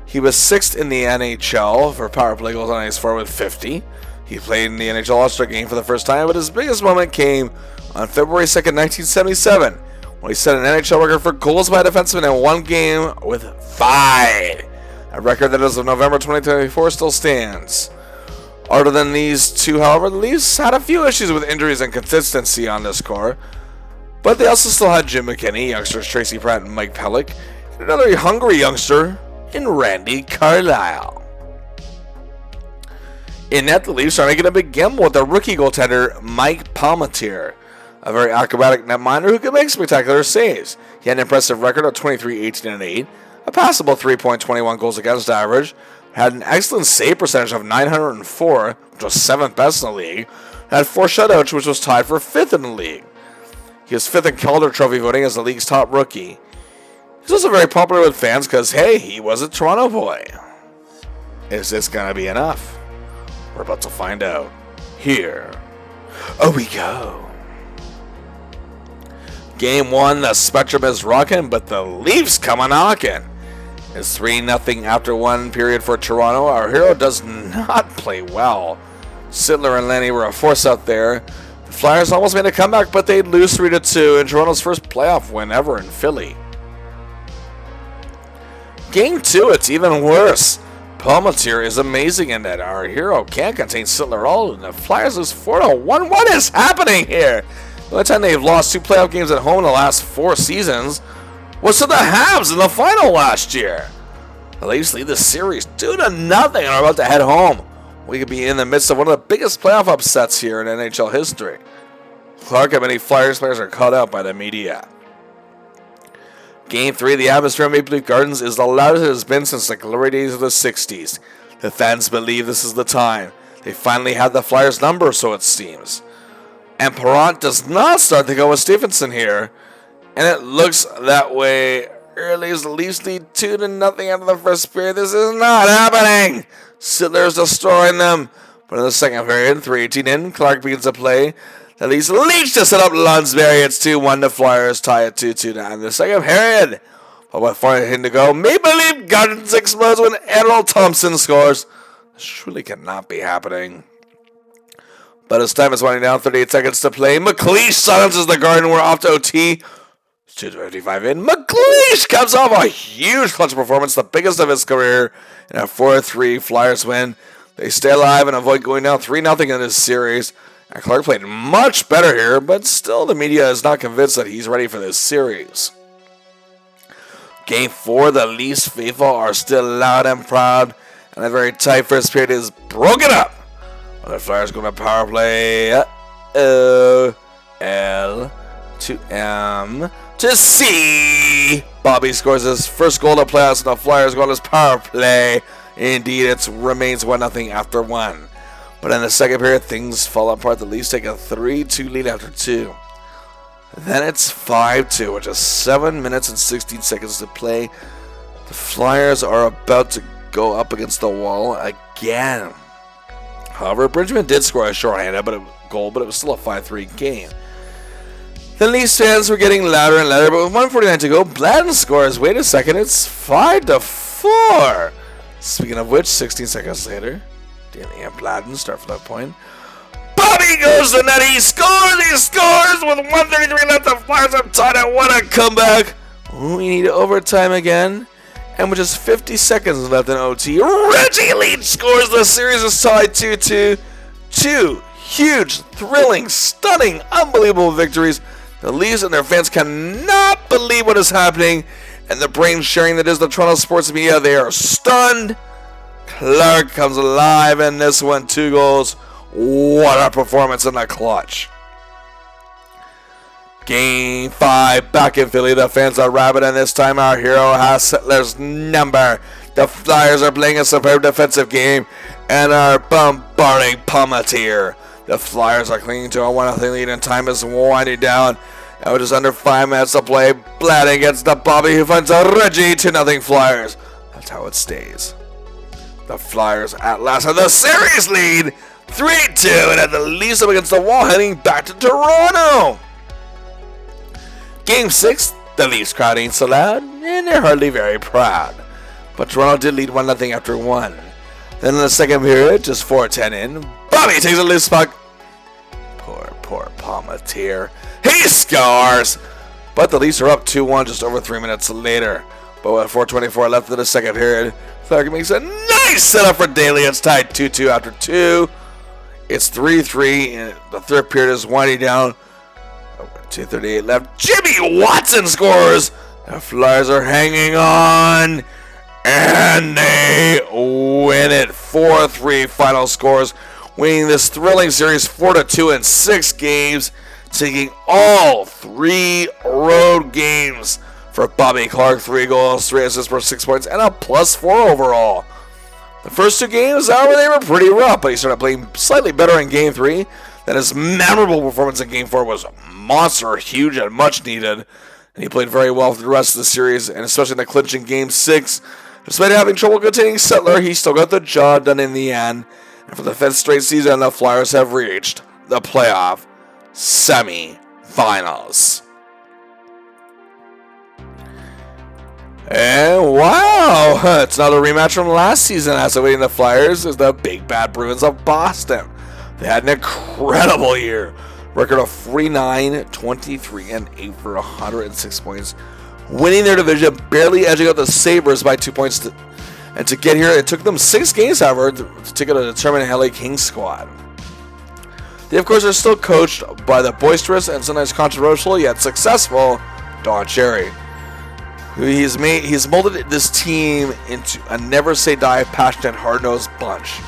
He was 6th in the NHL for power play goals on ice for with 50. He played in the NHL All-Star game for the first time, but his biggest moment came on February 2nd, 1977, when he set an NHL record for goals by a defenseman in one game with 5. A record that as of November 2024 still stands. Other than these two, however, the Leafs had a few issues with injuries and consistency on this core, but they also still had Jim McKinney, youngsters Tracy Pratt and Mike Pellick, and another hungry youngster in Randy Carlyle. In net, the Leafs are making a big gamble with their rookie goaltender Mike Palmateer, a very acrobatic netminder who can make spectacular saves. He had an impressive record of 23, 18, and 8, a passable 3.21 goals against average, had an excellent save percentage of 904, which was 7th best in the league, had 4 shutouts, which was tied for 5th in the league. He was 5th in Calder Trophy voting as the league's top rookie. He's also very popular with fans because, hey, he was a Toronto boy. Is this going to be enough? We're about to find out. Here we go. Game 1, the Spectrum is rocking, but the Leafs come a knocking. It's 3-0 after one period for Toronto. Our hero does not play well. Sittler and Lanny were a force out there. The Flyers almost made a comeback, but they'd lose 3-2 in Toronto's first playoff win ever in Philly. Game 2, it's even worse. Palmateer is amazing in that our hero can't contain Sittler at all, and the Flyers lose 4-1. What is happening here? The only time they've lost 2 playoff games at home in the last 4 seasons was to the Habs in the final last year. The Leafs lead the series 2-0 and are about to head home. We could be in the midst of one of the biggest playoff upsets here in NHL history. Clarke and many Flyers players are caught out by the media. Game 3, the atmosphere at Maple Leaf Gardens is the loudest it has been since the glory days of the 60s. The fans believe this is the time. They finally have the Flyers' number, so it seems. And Perrant does not start to go with Stephenson here, and it looks that way Leafs lead 2-0 after the first period. This is not happening. Sittler's destroying them. But in the second period, 3:18 in, Clarke begins to play. The Leafs leech to set up Lunsberry. It's 2-1. The Flyers tie it 2-2 now in the second period. But with 4:18 to go, Maple Leaf Gardens explodes when Errol Thompson scores. This surely cannot be happening. But as time is winding down, 38 seconds to play. McLeish silences the Garden. We're off to OT. 2:55 in. McLeish comes off a huge clutch performance, the biggest of his career. In a 4-3 Flyers win. They stay alive and avoid going down 3-0 in this series. And Clarke played much better here, but still the media is not convinced that he's ready for this series. Game 4, the Leafs faithful are still loud and proud. And a very tight first period is broken up. The Flyers go to power play. L to M to C. Bobby scores his first goal of playoffs, and the Flyers go on his power play. Indeed, it remains 1-0 after 1. But in the second period, things fall apart. The Leafs take a 3-2 lead after 2. Then it's 5-2, with just 7 minutes and 16 seconds to play. The Flyers are about to go up against the wall again. However, Bridgman did score a shorthanded goal, but it was still a 5-3 game. The Leafs fans were getting louder and louder, but with 1:49 to go, Bladden scores. Wait a second, it's 5-4. Speaking of which, 16 seconds later, Danny and Bladden start for that point. Bobby goes to the net, he scores with 1:33 left, the Flyers are tied at 1. A comeback. We need overtime again. And with just 50 seconds left in OT, Reggie Leach scores. The series is tied 2-2. 2 huge, thrilling, stunning, unbelievable victories. The Leafs and their fans cannot believe what is happening. And the brain sharing that is the Toronto sports media, they are stunned. Clarke comes alive in this one, 2 goals. What a performance in the clutch. Game 5, back in Philly. The fans are rabid, and this time our hero has Sittler's number. The Flyers are playing a superb defensive game and are bombarding Palmatier. The Flyers are clinging to a 1-0 lead, and time is winding down. And with just under 5 minutes to play, Bladden gets the Bobby, who finds a Reggie. 2-0 Flyers. That's how it stays. The Flyers at last have the series lead, 3-2, and at the Leafs up against the wall, heading back to Toronto. Game 6, the Leafs crowd ain't so loud, and they're hardly very proud. But Toronto did lead 1-0 after 1. Then in the second period, just 4:10 in, Bobby takes a loose puck. Poor Palmatier. He scores! But the Leafs are up 2-1 just over 3 minutes later. But with 4:24 left in the second period, Clarke makes a nice setup for Daly. It's tied 2-2 after 2. It's 3-3, and the third period is winding down. 2:38 left. Jimmy Watson scores. The Flyers are hanging on, and they win it. 4-3 final scores, winning this thrilling series 4-2 in 6 games, taking all 3 road games for Bobby Carke. 3 goals, 3 assists for 6 points, and a +4 overall. The first 2 games, however, they were pretty rough, but he started playing slightly better in Game 3. Then his memorable performance in Game 4 was monster, huge, and much needed. And he played very well for the rest of the series, and especially in the clinching Game 6. Despite having trouble containing Sittler, he still got the job done in the end. And for the 5th straight season, the Flyers have reached the playoff semi-finals. And wow, it's another rematch from last season as awaiting the Flyers is the Big Bad Bruins of Boston. They had an incredible year. Record of 49-23-8 for 106 points. Winning their division, barely edging out the Sabres by 2 points. And to get here, it took them 6 games, however, to take out a determined LA Kings squad. They, of course, are still coached by the boisterous and sometimes controversial yet successful Don Cherry. He's molded this team into a never-say-die, passionate, hard-nosed bunch.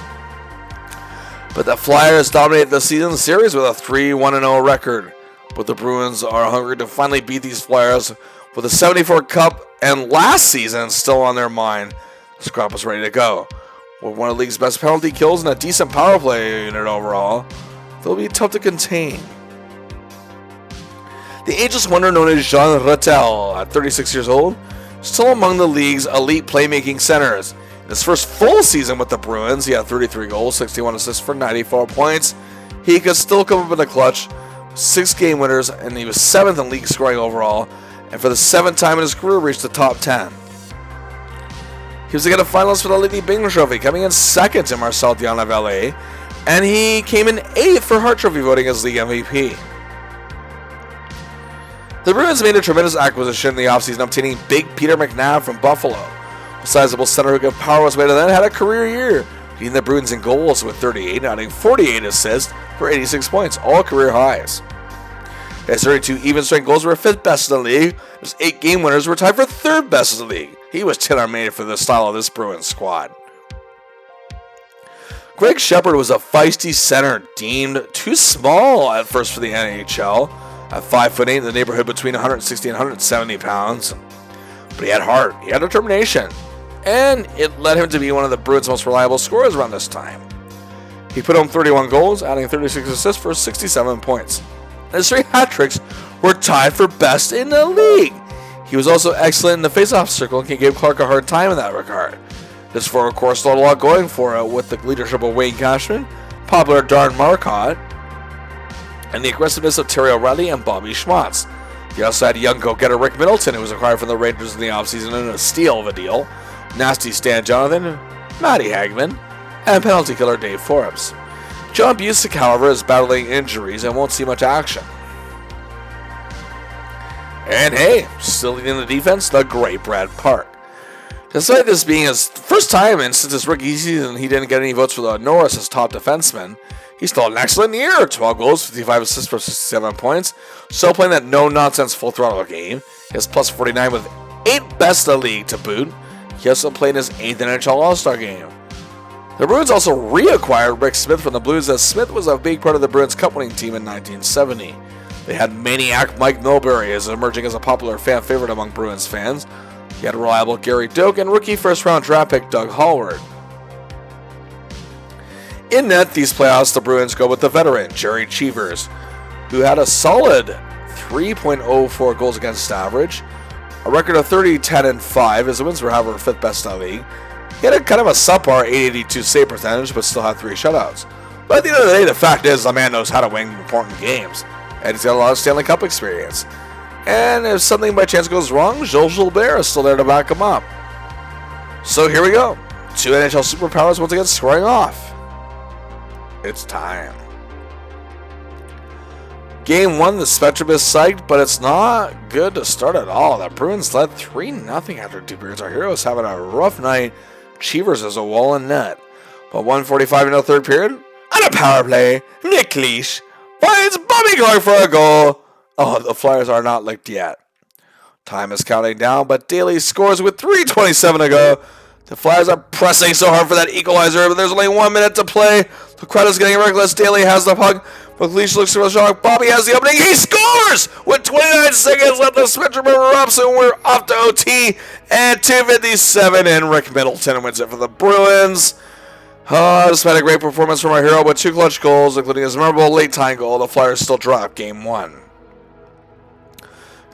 But the Flyers dominated the season series with a 3-1-0 record. But the Bruins are hungry to finally beat these Flyers with a 74 Cup and last season still on their mind. The squad was ready to go. With one of the league's best penalty kills and a decent power play unit overall, they'll be tough to contain. The ageless wonder known as Jean Rattel, at 36 years old, still among the league's elite playmaking centers. In his first full season with the Bruins, he had 33 goals, 61 assists for 94 points. He could still come up in the clutch, 6 game winners, and he was 7th in league scoring overall, and for the 7th time in his career reached the top 10. He was again a finalist for the Lady Byng Trophy, coming in 2nd to Marcel Dion of LA, and he came in 8th for Hart Trophy voting as league MVP. The Bruins made a tremendous acquisition in the offseason, obtaining Big Peter McNabb from Buffalo. A sizable center who could power his way to that had a career year, leading the Bruins in goals with 38, adding 48 assists for 86 points, all career highs. His 32 even-strength goals were 5th best in the league. His 8 game winners were tied for 3rd best in the league. He was tailor-made for the style of this Bruins squad. Greg Shepard was a feisty center, deemed too small at first for the NHL, at 5'8" in the neighborhood between 160 and 170 pounds. But he had heart, he had determination, and it led him to be one of the Bruins' most reliable scorers around this time. He put home 31 goals, adding 36 assists for 67 points. His 3 hat tricks were tied for best in the league. He was also excellent in the face-off circle and gave Clarke a hard time in that regard. This forward core still had a lot going for it with the leadership of Wayne Cashman, popular Darren Marcotte, and the aggressiveness of Terry O'Reilly and Bobby Schmatz. He also had young go-getter Rick Middleton, who was acquired from the Rangers in the offseason in a steal of a deal, nasty Stan Jonathan, Matty Hagman, and penalty killer Dave Forbes. John Busick, however, is battling injuries and won't see much action. And hey, still leading the defense, the great Brad Park. Despite this being his first time and since his rookie season he didn't get any votes for the Norris as top defenseman, he still had an excellent year, 12 goals, 55 assists for 67 points, still playing that no-nonsense full throttle game. He has plus 49 with 8 best in the league to boot. He also played his 8th NHL All-Star game. The Bruins also reacquired Rick Smith from the Blues, as Smith was a big part of the Bruins Cup-winning team in 1970. They had maniac Mike Milbury as emerging as a popular fan favorite among Bruins fans. He had reliable Gary Doak and rookie first-round draft pick Doug Hallward. In net, these playoffs, the Bruins go with the veteran, Jerry Cheevers, who had a solid 3.04 goals against average, a record of 30, 10, and 5, as the wins were, however, 5th best in the league. He had a kind of a subpar 882 save percentage, but still had 3 shutouts. But at the end of the day, the fact is the man knows how to win important games, and he's got a lot of Stanley Cup experience. And if something by chance goes wrong, Joel Gilbert is still there to back him up. So here we go. 2 NHL superpowers once again scoring off. It's time. Game 1, the Spectrum is psyched, but it's not good to start at all. The Bruins led 3-0 after 2 periods. Our heroes having a rough night. Cheevers is a wall in net. But 1:45 in the 3rd period, on a power play, Nick Leash finds Bobby Carke for a goal. Oh, the Flyers are not licked yet. Time is counting down, but Daly scores with 3:27 to go. The Flyers are pressing so hard for that equalizer, but there's only 1 minute to play. The crowd is getting reckless. Daly has the puck. McLeish looks for the shot. Bobby has the opening. He scores with 29 seconds left. The Spectrum erupts, and we're off to OT. And 2:57 in. Rick Middleton wins it for the Bruins. Despite a great performance from our hero with 2 clutch goals, including his memorable late-time goal, the Flyers still drop Game 1.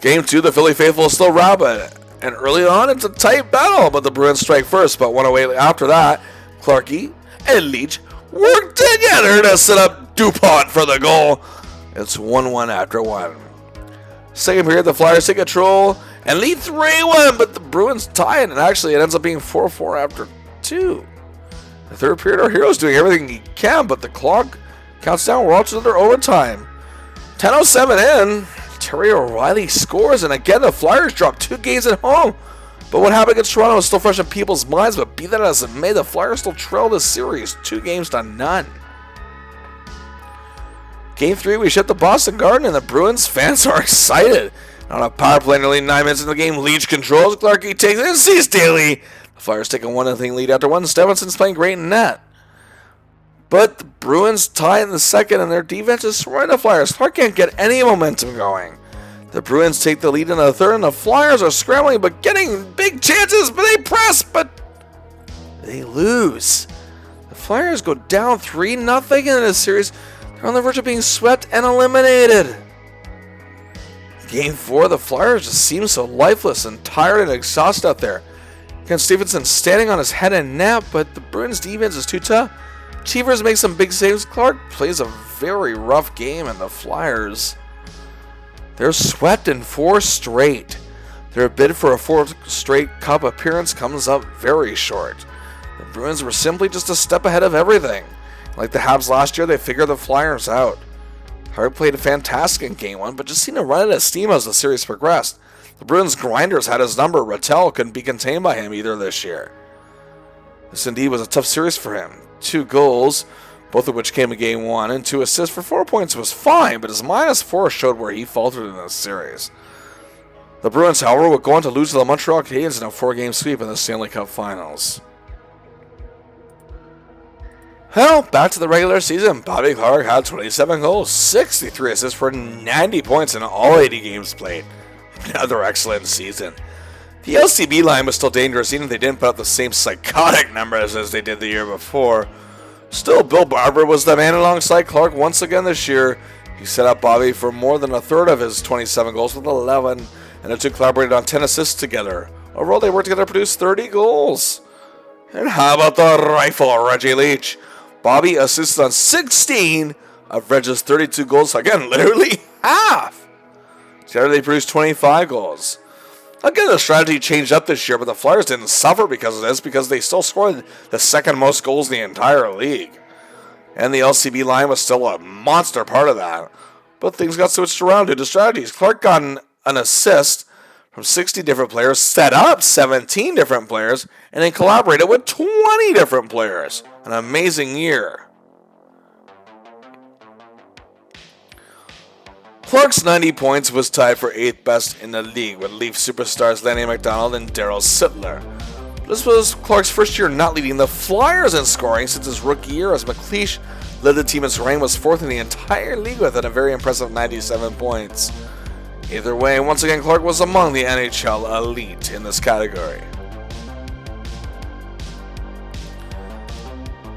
Game 2, the Philly faithful is still rabid. And early on, it's a tight battle, but the Bruins strike first. But 1 away after that, Clarke and Leach work together to set up DuPont for the goal. It's 1-1 after 1. Second period, the Flyers take control and lead 3-1, but the Bruins tie it, and actually it ends up being 4-4 after 2. The 3rd period, our hero's doing everything he can, but the clock counts down. We're also under overtime. 10:07 in, Terry O'Reilly scores, and again the Flyers drop 2 games at home. But what happened against Toronto is still fresh in people's minds, but be that as it may, the Flyers still trail this series 2-0. Game 3, we shut the Boston Garden, and the Bruins fans are excited. On a power play nearly 9 minutes into the game, Leach controls, Clarke takes it and sees Daly. The Flyers take a 1-0 lead after 1. Stevenson's playing great in net. But the Bruins tie in the 2nd, and their defense is destroying the Flyers. Clarke can't get any momentum going. The Bruins take the lead in the 3rd, and the Flyers are scrambling but getting big chances, but they press, but they lose. The Flyers go down 3-0 in this series. They're on the verge of being swept and eliminated. Game 4, the Flyers just seem so lifeless and tired and exhausted out there. Ken Stevenson standing on his head and net, but the Bruins defense is too tough. Cheevers make some big saves. Clarke plays a very rough game, and the Flyers, they're swept in 4 straight. Their bid for a 4th straight cup appearance comes up very short. The Bruins were simply just a step ahead of everything. Like the Habs last year, they figured the Flyers out. Clarke played fantastic in Game 1, but just seemed to run out of steam as the series progressed. The Bruins grinders had his number. Rattel couldn't be contained by him either this year. This indeed was a tough series for him. 2 goals, both of which came in Game 1, and 2 assists for 4 points was fine, but his -4 showed where he faltered in this series. The Bruins, however, would go on to lose to the Montreal Canadiens in a 4-game sweep in the Stanley Cup Finals. Well, back to the regular season. Bobby Carke had 27 goals, 63 assists for 90 points in all 80 games played. Another excellent season. The LCB line was still dangerous, even if they didn't put up the same psychotic numbers as they did the year before. Still, Bill Barber was the man alongside Clarke once again this year. He set up Bobby for more than a third of his 27 goals with 11, and the two collaborated on 10 assists together. Overall, they worked together to produce 30 goals. And how about the rifle, Reggie Leach? Bobby assisted on 16 of Reg's 32 goals. Again, literally half. Together they produced 25 goals. Again, the strategy changed up this year, but the Flyers didn't suffer because of this, because they still scored the second most goals in the entire league. And the LCB line was still a monster part of that. But things got switched around due to strategies. Clarke got an assist from 60 different players, set up 17 different players, and then collaborated with 20 different players. An amazing year. Clarke's 90 points was tied for 8th best in the league with Leaf superstars Lenny McDonald and Daryl Sittler. This was Clarke's first year not leading the Flyers in scoring since his rookie year, as McLeish led the team in scoring, was 4th in the entire league with a very impressive 97 points. Either way, once again, Clarke was among the NHL elite in this category.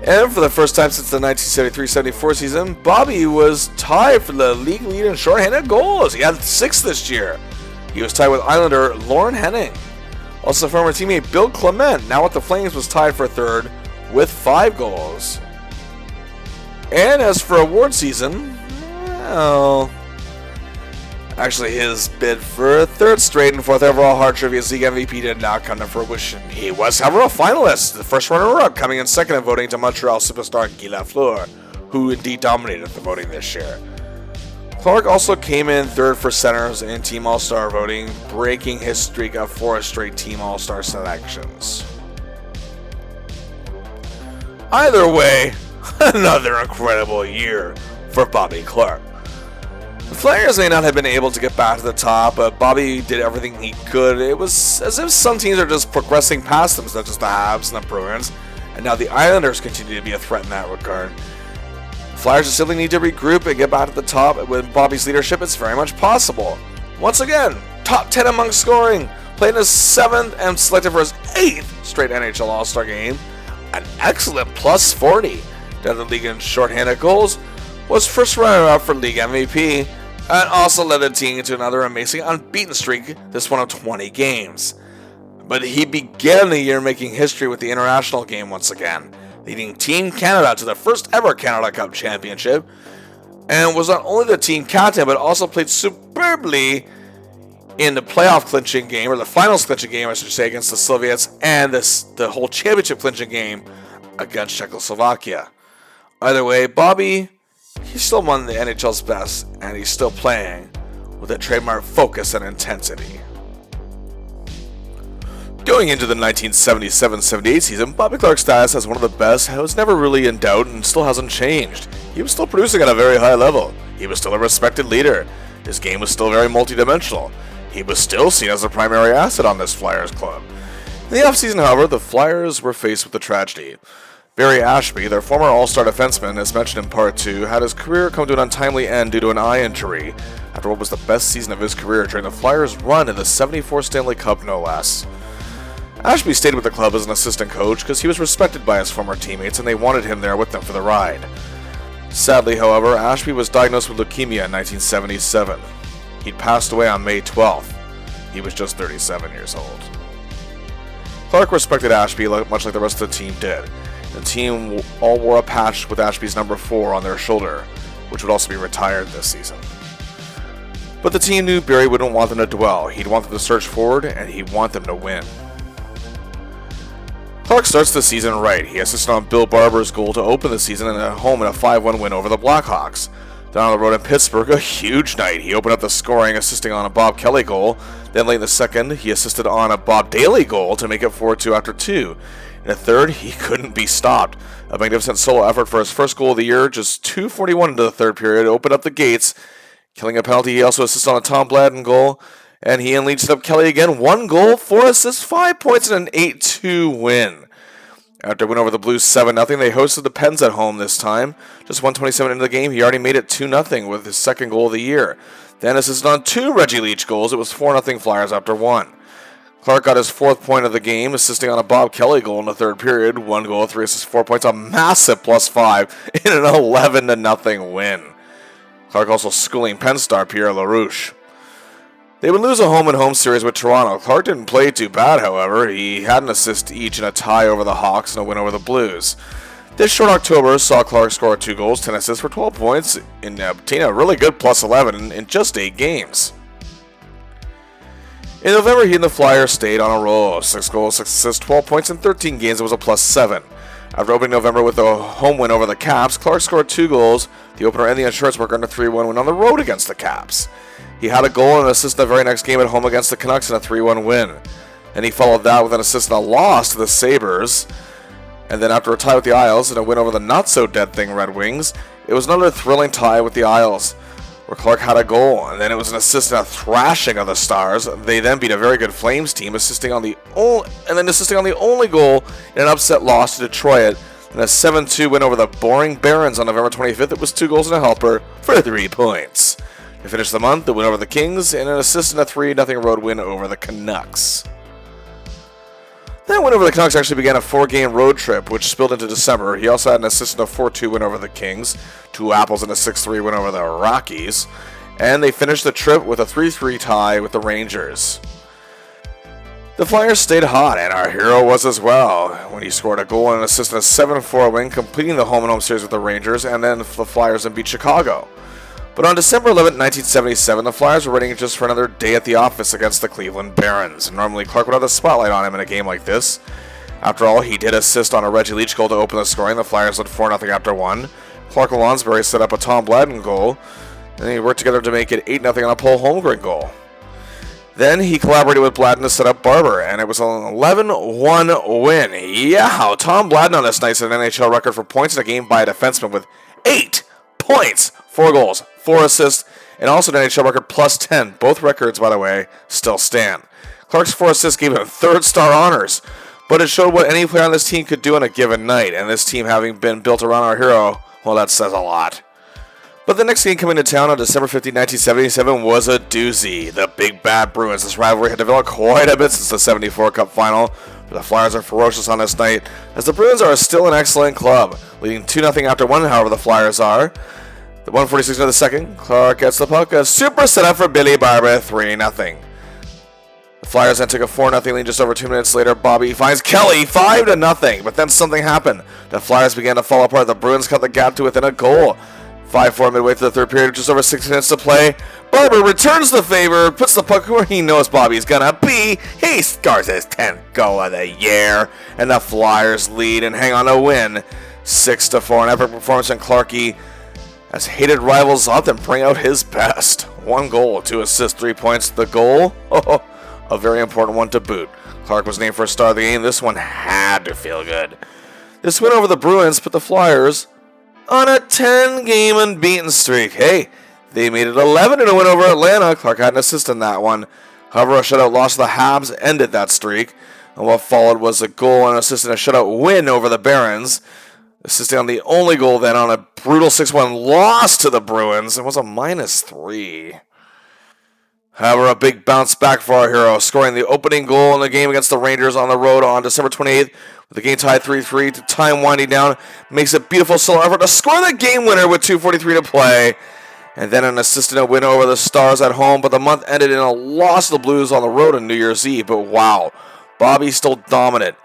And for the first time since the 1973-74 season, Bobby was tied for the league lead in shorthanded goals. He had 6 this year. He was tied with Islander Lauren Henning. Also, former teammate Bill Clement, now with the Flames, was tied for 3rd with 5 goals. And as for award season, well, actually, his bid for a 3rd straight and 4th overall Hart Trivia League MVP did not come to fruition. He was, however, a finalist, the first runner-up, coming in 2nd in voting to Montreal superstar Guy Lafleur, who indeed dominated the voting this year. Clarke also came in 3rd for centers in Team All-Star voting, breaking his streak of 4 straight Team All-Star selections. Either way, another incredible year for Bobby Clarke. The Flyers may not have been able to get back to the top, but Bobby did everything he could. It was as if some teams are just progressing past them, such as the Habs and the Bruins, and now the Islanders continue to be a threat in that regard. The Flyers simply need to regroup and get back to the top. With Bobby's leadership, it's very much possible. Once again, top 10 among scoring, playing his 7th and selected for his 8th straight NHL All-Star game. An excellent plus 40. Led the league in shorthanded goals, was first runner-up for league MVP, and also led the team to another amazing unbeaten streak, this one of 20 games. But he began the year making history with the international game once again, leading Team Canada to the first ever Canada Cup championship, and was not only the team captain, but also played superbly in the playoff clinching game, or the finals clinching game, I should say, against the Soviets, and the whole championship clinching game against Czechoslovakia. Either way, Bobby, he still won the NHL's best, and he's still playing with a trademark focus and intensity. Going into the 1977-78 season, Bobby Clarke's status as one of the best was never really in doubt and still hasn't changed. He was still producing at a very high level. He was still a respected leader. His game was still very multidimensional. He was still seen as a primary asset on this Flyers club. In the offseason, however, the Flyers were faced with a tragedy. Barry Ashby, their former All-Star defenseman, as mentioned in Part 2, had his career come to an untimely end due to an eye injury after what was the best season of his career during the Flyers' run in the '74 Stanley Cup, no less. Ashby stayed with the club as an assistant coach because he was respected by his former teammates and they wanted him there with them for the ride. Sadly, however, Ashby was diagnosed with leukemia in 1977. He'd passed away on May 12th. He was just 37 years old. Clarke respected Ashby much like the rest of the team did. The team all wore a patch with Ashby's number 4 on their shoulder, which would also be retired this season. But the team knew Barry wouldn't want them to dwell. He'd want them to surge forward, and he'd want them to win. Clarke starts the season right. He assisted on Bill Barber's goal to open the season and at home in a 5-1 win over the Blackhawks. Down on the road in Pittsburgh, a huge night. He opened up the scoring, assisting on a Bob Kelly goal. Then late in the second, he assisted on a Bob Daly goal to make it 4-2 after 2. In the third, he couldn't be stopped. A magnificent solo effort for his first goal of the year, just 2:41 into the third period, opened up the gates. Killing a penalty, he also assisted on a Tom Bladden goal. And he unleashed up Kelly again. 1 goal, 4 assists, 5 points, and an 8-2 win. After a win over the Blues 7-0, they hosted the Pens at home this time. Just 1:27 into the game, he already made it 2-0 with his second goal of the year. Then assisted on 2 Reggie Leach goals. It was 4-0 Flyers after 1. Clarke got his 4th point of the game, assisting on a Bob Kelly goal in the third period. 1 goal, 3 assists, 4 points, a massive +5 in an 11-0 win. Clarke also schooling Penn star Pierre LaRouche. They would lose a home-and-home series with Toronto. Clarke didn't play too bad, however. He had an assist each in a tie over the Hawks and a win over the Blues. This short October saw Clarke score 2 goals, 10 assists for 12 points, and obtain a really good +11 in just 8 games. In November, he and the Flyers stayed on a roll. 6 goals, 6 assists, 12 points in 13 games. It was a +7. After opening November with a home win over the Caps, Clarke scored 2 goals, the opener and the insurance worker, in a 3-1 win on the road against the Caps. He had a goal and an assist in the very next game at home against the Canucks in a 3-1 win. And he followed that with an assist and a loss to the Sabres. And then after a tie with the Isles and a win over the not-so-dead-thing Red Wings, it was another thrilling tie with the Isles, where Clarke had a goal, and then it was an assist and a thrashing of the Stars. They then beat a very good Flames team, assisting on the only goal in an upset loss to Detroit, and a 7-2 win over the boring Barons on November 25th. It was 2 goals and a helper for 3 points. To finish the month, the win over the Kings, and an assist in a 3-0 road win over the Canucks. That win over the Canucks actually began a 4-game road trip, which spilled into December. He also had an assist in a 4-2 win over the Kings, 2 apples and a 6-3 win over the Rockies, and they finished the trip with a 3-3 tie with the Rangers. The Flyers stayed hot, and our hero was as well, when he scored a goal and an assist in a 7-4 win, completing the home-and-home series with the Rangers, and then the Flyers then beat Chicago. But on December 11, 1977, the Flyers were waiting just for another day at the office against the Cleveland Barons. Normally, Clarke would have the spotlight on him in a game like this. After all, he did assist on a Reggie Leach goal to open the scoring. The Flyers led 4-0 after 1. Clarke and Lonsberry set up a Tom Bladden goal, and they worked together to make it 8-0 on a Paul Holmgren goal. Then he collaborated with Bladden to set up Barber, and it was an 11-1 win. Yeah, Tom Bladden on this night set an NHL record for points in a game by a defenseman with 8 points, 4 goals, 4 assists, and also an NHL record +10. Both records, by the way, still stand. Clarke's 4 assists gave him 3rd-star honors, but it showed what any player on this team could do on a given night, and this team having been built around our hero, well, that says a lot. But the next game coming to town on December 15, 1977 was a doozy. The Big Bad Bruins. This rivalry had developed quite a bit since the 74 Cup final. The Flyers are ferocious on this night, as the Bruins are still an excellent club, leading 2-0 after 1, however the Flyers are. The 146 into the second, Clarke gets the puck, a super setup for Billy Barber, 3-0. The Flyers then took a 4-0 lead just over 2 minutes later. Bobby finds Kelly, 5-0, but then something happened. The Flyers began to fall apart. The Bruins cut the gap to within a goal. 5-4 midway through the third period, just over 6 minutes to play. Barber returns the favor, puts the puck where he knows Bobby's gonna be. He scores his 10th goal of the year, and the Flyers lead and hang on to win 6-4. An epic performance in Clarke, as hated rivals often bring out his best. 1 goal, 2 assists, 3 points. The goal, a very important one to boot. Clarke was named for a star of the game. This one had to feel good. This win over the Bruins put the Flyers on a 10-game unbeaten streak. Hey, they made it 11 in a win over Atlanta. Clarke had an assist in that one. However, a shutout loss to the Habs ended that streak. And what followed was a goal and an assist in a shutout win over the Barons, assisting on the only goal then on a brutal 6-1 loss to the Bruins. It was a -3. However, a big bounce back for our hero, scoring the opening goal in the game against the Rangers on the road on December 28th. With the game tied 3-3, to time winding down, makes a beautiful solo effort to score the game winner with 2:43 to play. And then an assist in a win over the Stars at home, but the month ended in a loss to the Blues on the road on New Year's Eve. But wow, Bobby's still dominant.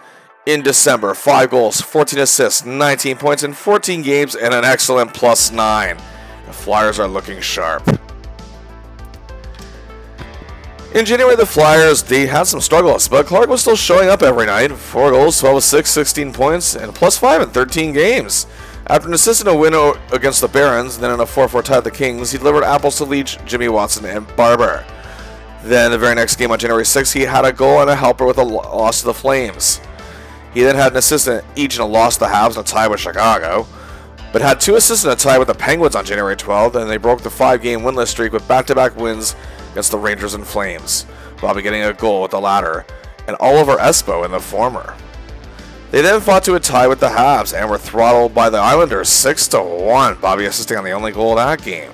In December, 5 goals, 14 assists, 19 points in 14 games, and an excellent +9. The Flyers are looking sharp. In January, the Flyers, they had some struggles, but Clarke was still showing up every night. 4 goals, 12 assists, 16 points, and +5 in 13 games. After an assist in a win against the Barons, then in a 4-4 tie with the Kings, he delivered apples to Leach, Jimmy Watson, and Barber. Then the very next game on January 6th, he had a goal and a helper with a loss to the Flames. He then had an assist in each in a loss to the Habs and a tie with Chicago, but had 2 assists in a tie with the Penguins on January 12th, and they broke the 5-game winless streak with back-to-back wins against the Rangers and Flames. Bobby getting a goal with the latter, and Oliver Espo in the former. They then fought to a tie with the Habs and were throttled by the Islanders 6-1, Bobby assisting on the only goal of that game.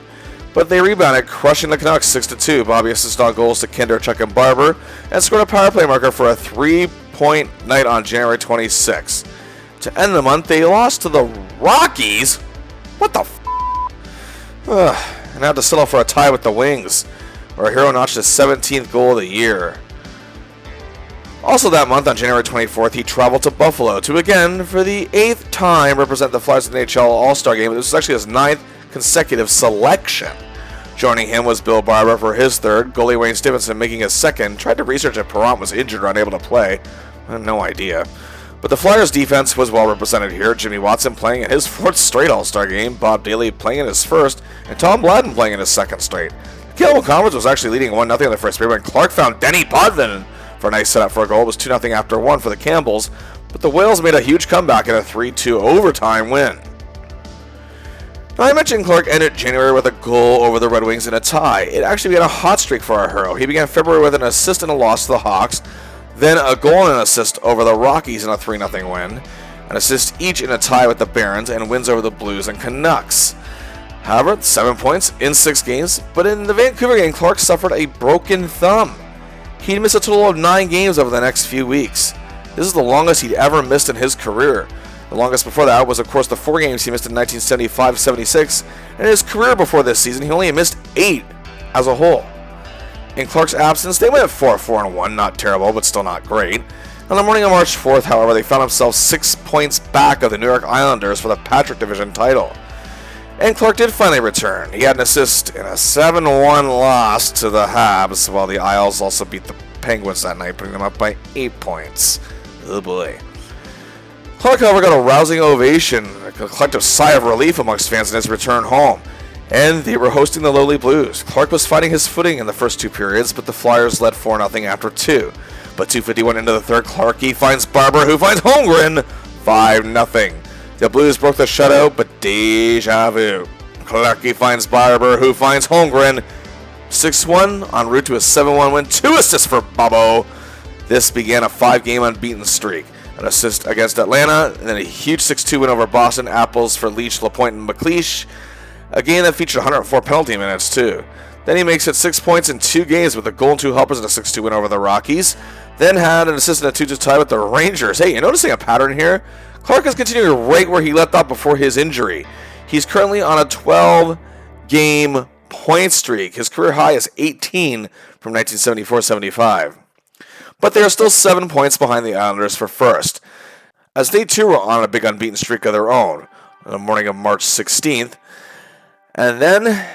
But they rebounded, crushing the Canucks 6-2. Bobby assisted on goals to Kinder, Chuck, and Barber, and scored a power play marker for a 3-point night on January 26th. To end the month, they lost to the Rockies. What the and had to settle for a tie with the Wings, where a hero notched his 17th goal of the year. Also that month, on January 24th, he traveled to Buffalo to again, for the 8th time, represent the Flyers in the NHL All-Star Game. This was actually his 9th consecutive selection. Joining him was Bill Barber for his 3rd, goalie Wayne Stevenson making his 2nd. Tried to research if Perrant was injured or unable to play. I had no idea. But the Flyers' defense was well represented here. Jimmy Watson playing in his 4th straight All-Star Game, Bob Daly playing in his 1st, and Tom Bladden playing in his 2nd straight. The Campbell Conference was actually leading 1-0 in the first period when Clarke found Denny Potvin for a nice setup for a goal. It was 2-0 after 1 for the Campbells, but the Whales made a huge comeback in a 3-2 overtime win. Now, I mentioned Clarke ended January with a goal over the Red Wings in a tie. It actually began a hot streak for our hero. He began February with an assist and a loss to the Hawks, then a goal and an assist over the Rockies in a 3-0 win, an assist each in a tie with the Barons, and wins over the Blues and Canucks. However, 7 points in 6 games, but in the Vancouver game, Clarke suffered a broken thumb. He'd miss a total of 9 games over the next few weeks. This is the longest he'd ever missed in his career. The longest before that was, of course, the 4 games he missed in 1975-76, and in his career before this season, he only missed 8 as a whole. In Clarke's absence, they went 4-4-1, not terrible, but still not great. On the morning of March 4th, however, they found themselves 6 points back of the New York Islanders for the Patrick Division title. And Clarke did finally return. He had an assist in a 7-1 loss to the Habs, while the Isles also beat the Penguins that night, putting them up by 8 points. Oh boy. Clarke, however, got a rousing ovation, a collective sigh of relief amongst fans in his return home. And they were hosting the lowly Blues. Clarke was finding his footing in the first 2 periods, but the Flyers led 4-0 after 2. But 2:51 into the third, Clarke finds Barber, who finds Holmgren, 5-0. The Blues broke the shutout, but deja vu. Clarke finds Barber, who finds Holmgren, 6-1, en route to a 7-1 win. 2 assists for Bobo. This began a 5-game unbeaten streak. An assist against Atlanta, and then a huge 6-2 win over Boston. Apples for Leach, Lapointe, and McLeish. A game that featured 104 penalty minutes, too. Then he makes it 6 points in 2 games with a goal and 2 helpers and a 6-2 win over the Rockies. Then had an assist in a 2-2 tie with the Rangers. Hey, you're noticing a pattern here? Clarke is continuing right where he left off before his injury. He's currently on a 12-game point streak. His career high is 18 from 1974-75. But they are still 7 points behind the Islanders for first, as they too were on a big unbeaten streak of their own on the morning of March 16th. And then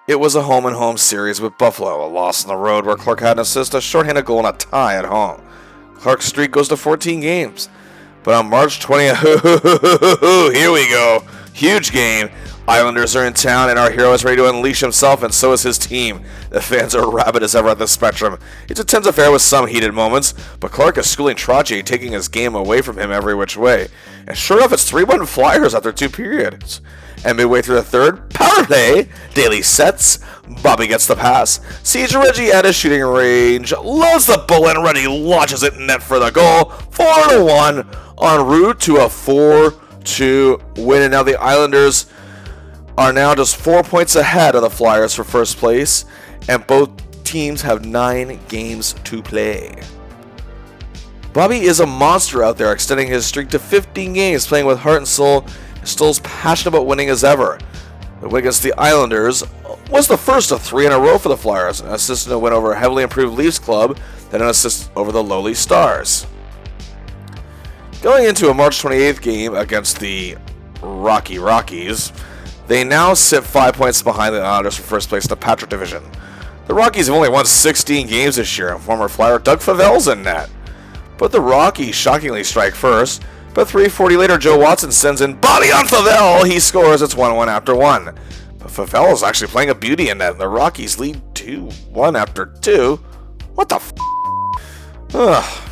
it was a home-and-home series with Buffalo, a loss on the road where Clarke had an assist, a shorthanded goal, and a tie at home. Clarke's streak goes to 14 games. But on March 20th, here we go, huge game. Islanders are in town, and our hero is ready to unleash himself, and so is his team. The fans are rabid as ever at the Spectrum. It's a tense affair with some heated moments, but Clarke is schooling Trottier, taking his game away from him every which way. And sure enough, it's 3-1 Flyers after 2 periods. And midway through the third, power play, Daly sets, Bobby gets the pass, sees Reggie at his shooting range, loads the bullet, and Reggie launches it net for the goal, 4-1, en route to a 4-2 win. And now the Islanders are now just 4 points ahead of the Flyers for first place, and both teams have 9 games to play. Bobby is a monster out there, extending his streak to 15 games, playing with heart and soul, still as passionate about winning as ever. The win against the Islanders was the first of 3 in a row for the Flyers, an assist in a win over a heavily improved Leafs club, then an assist over the lowly Stars. Going into a March 28th game against the Rockies, they now sit 5 points behind the Islanders for first place in the Patrick Division. The Rockies have only won 16 games this year, and former Flyer Doug Favell's in net. But the Rockies shockingly strike first, but 3:40 later Joe Watson sends in Bobby on Favell. He scores, it's 1-1 after 1. But Favell is actually playing a beauty in net, and the Rockies lead 2-1 after 2. What the f***?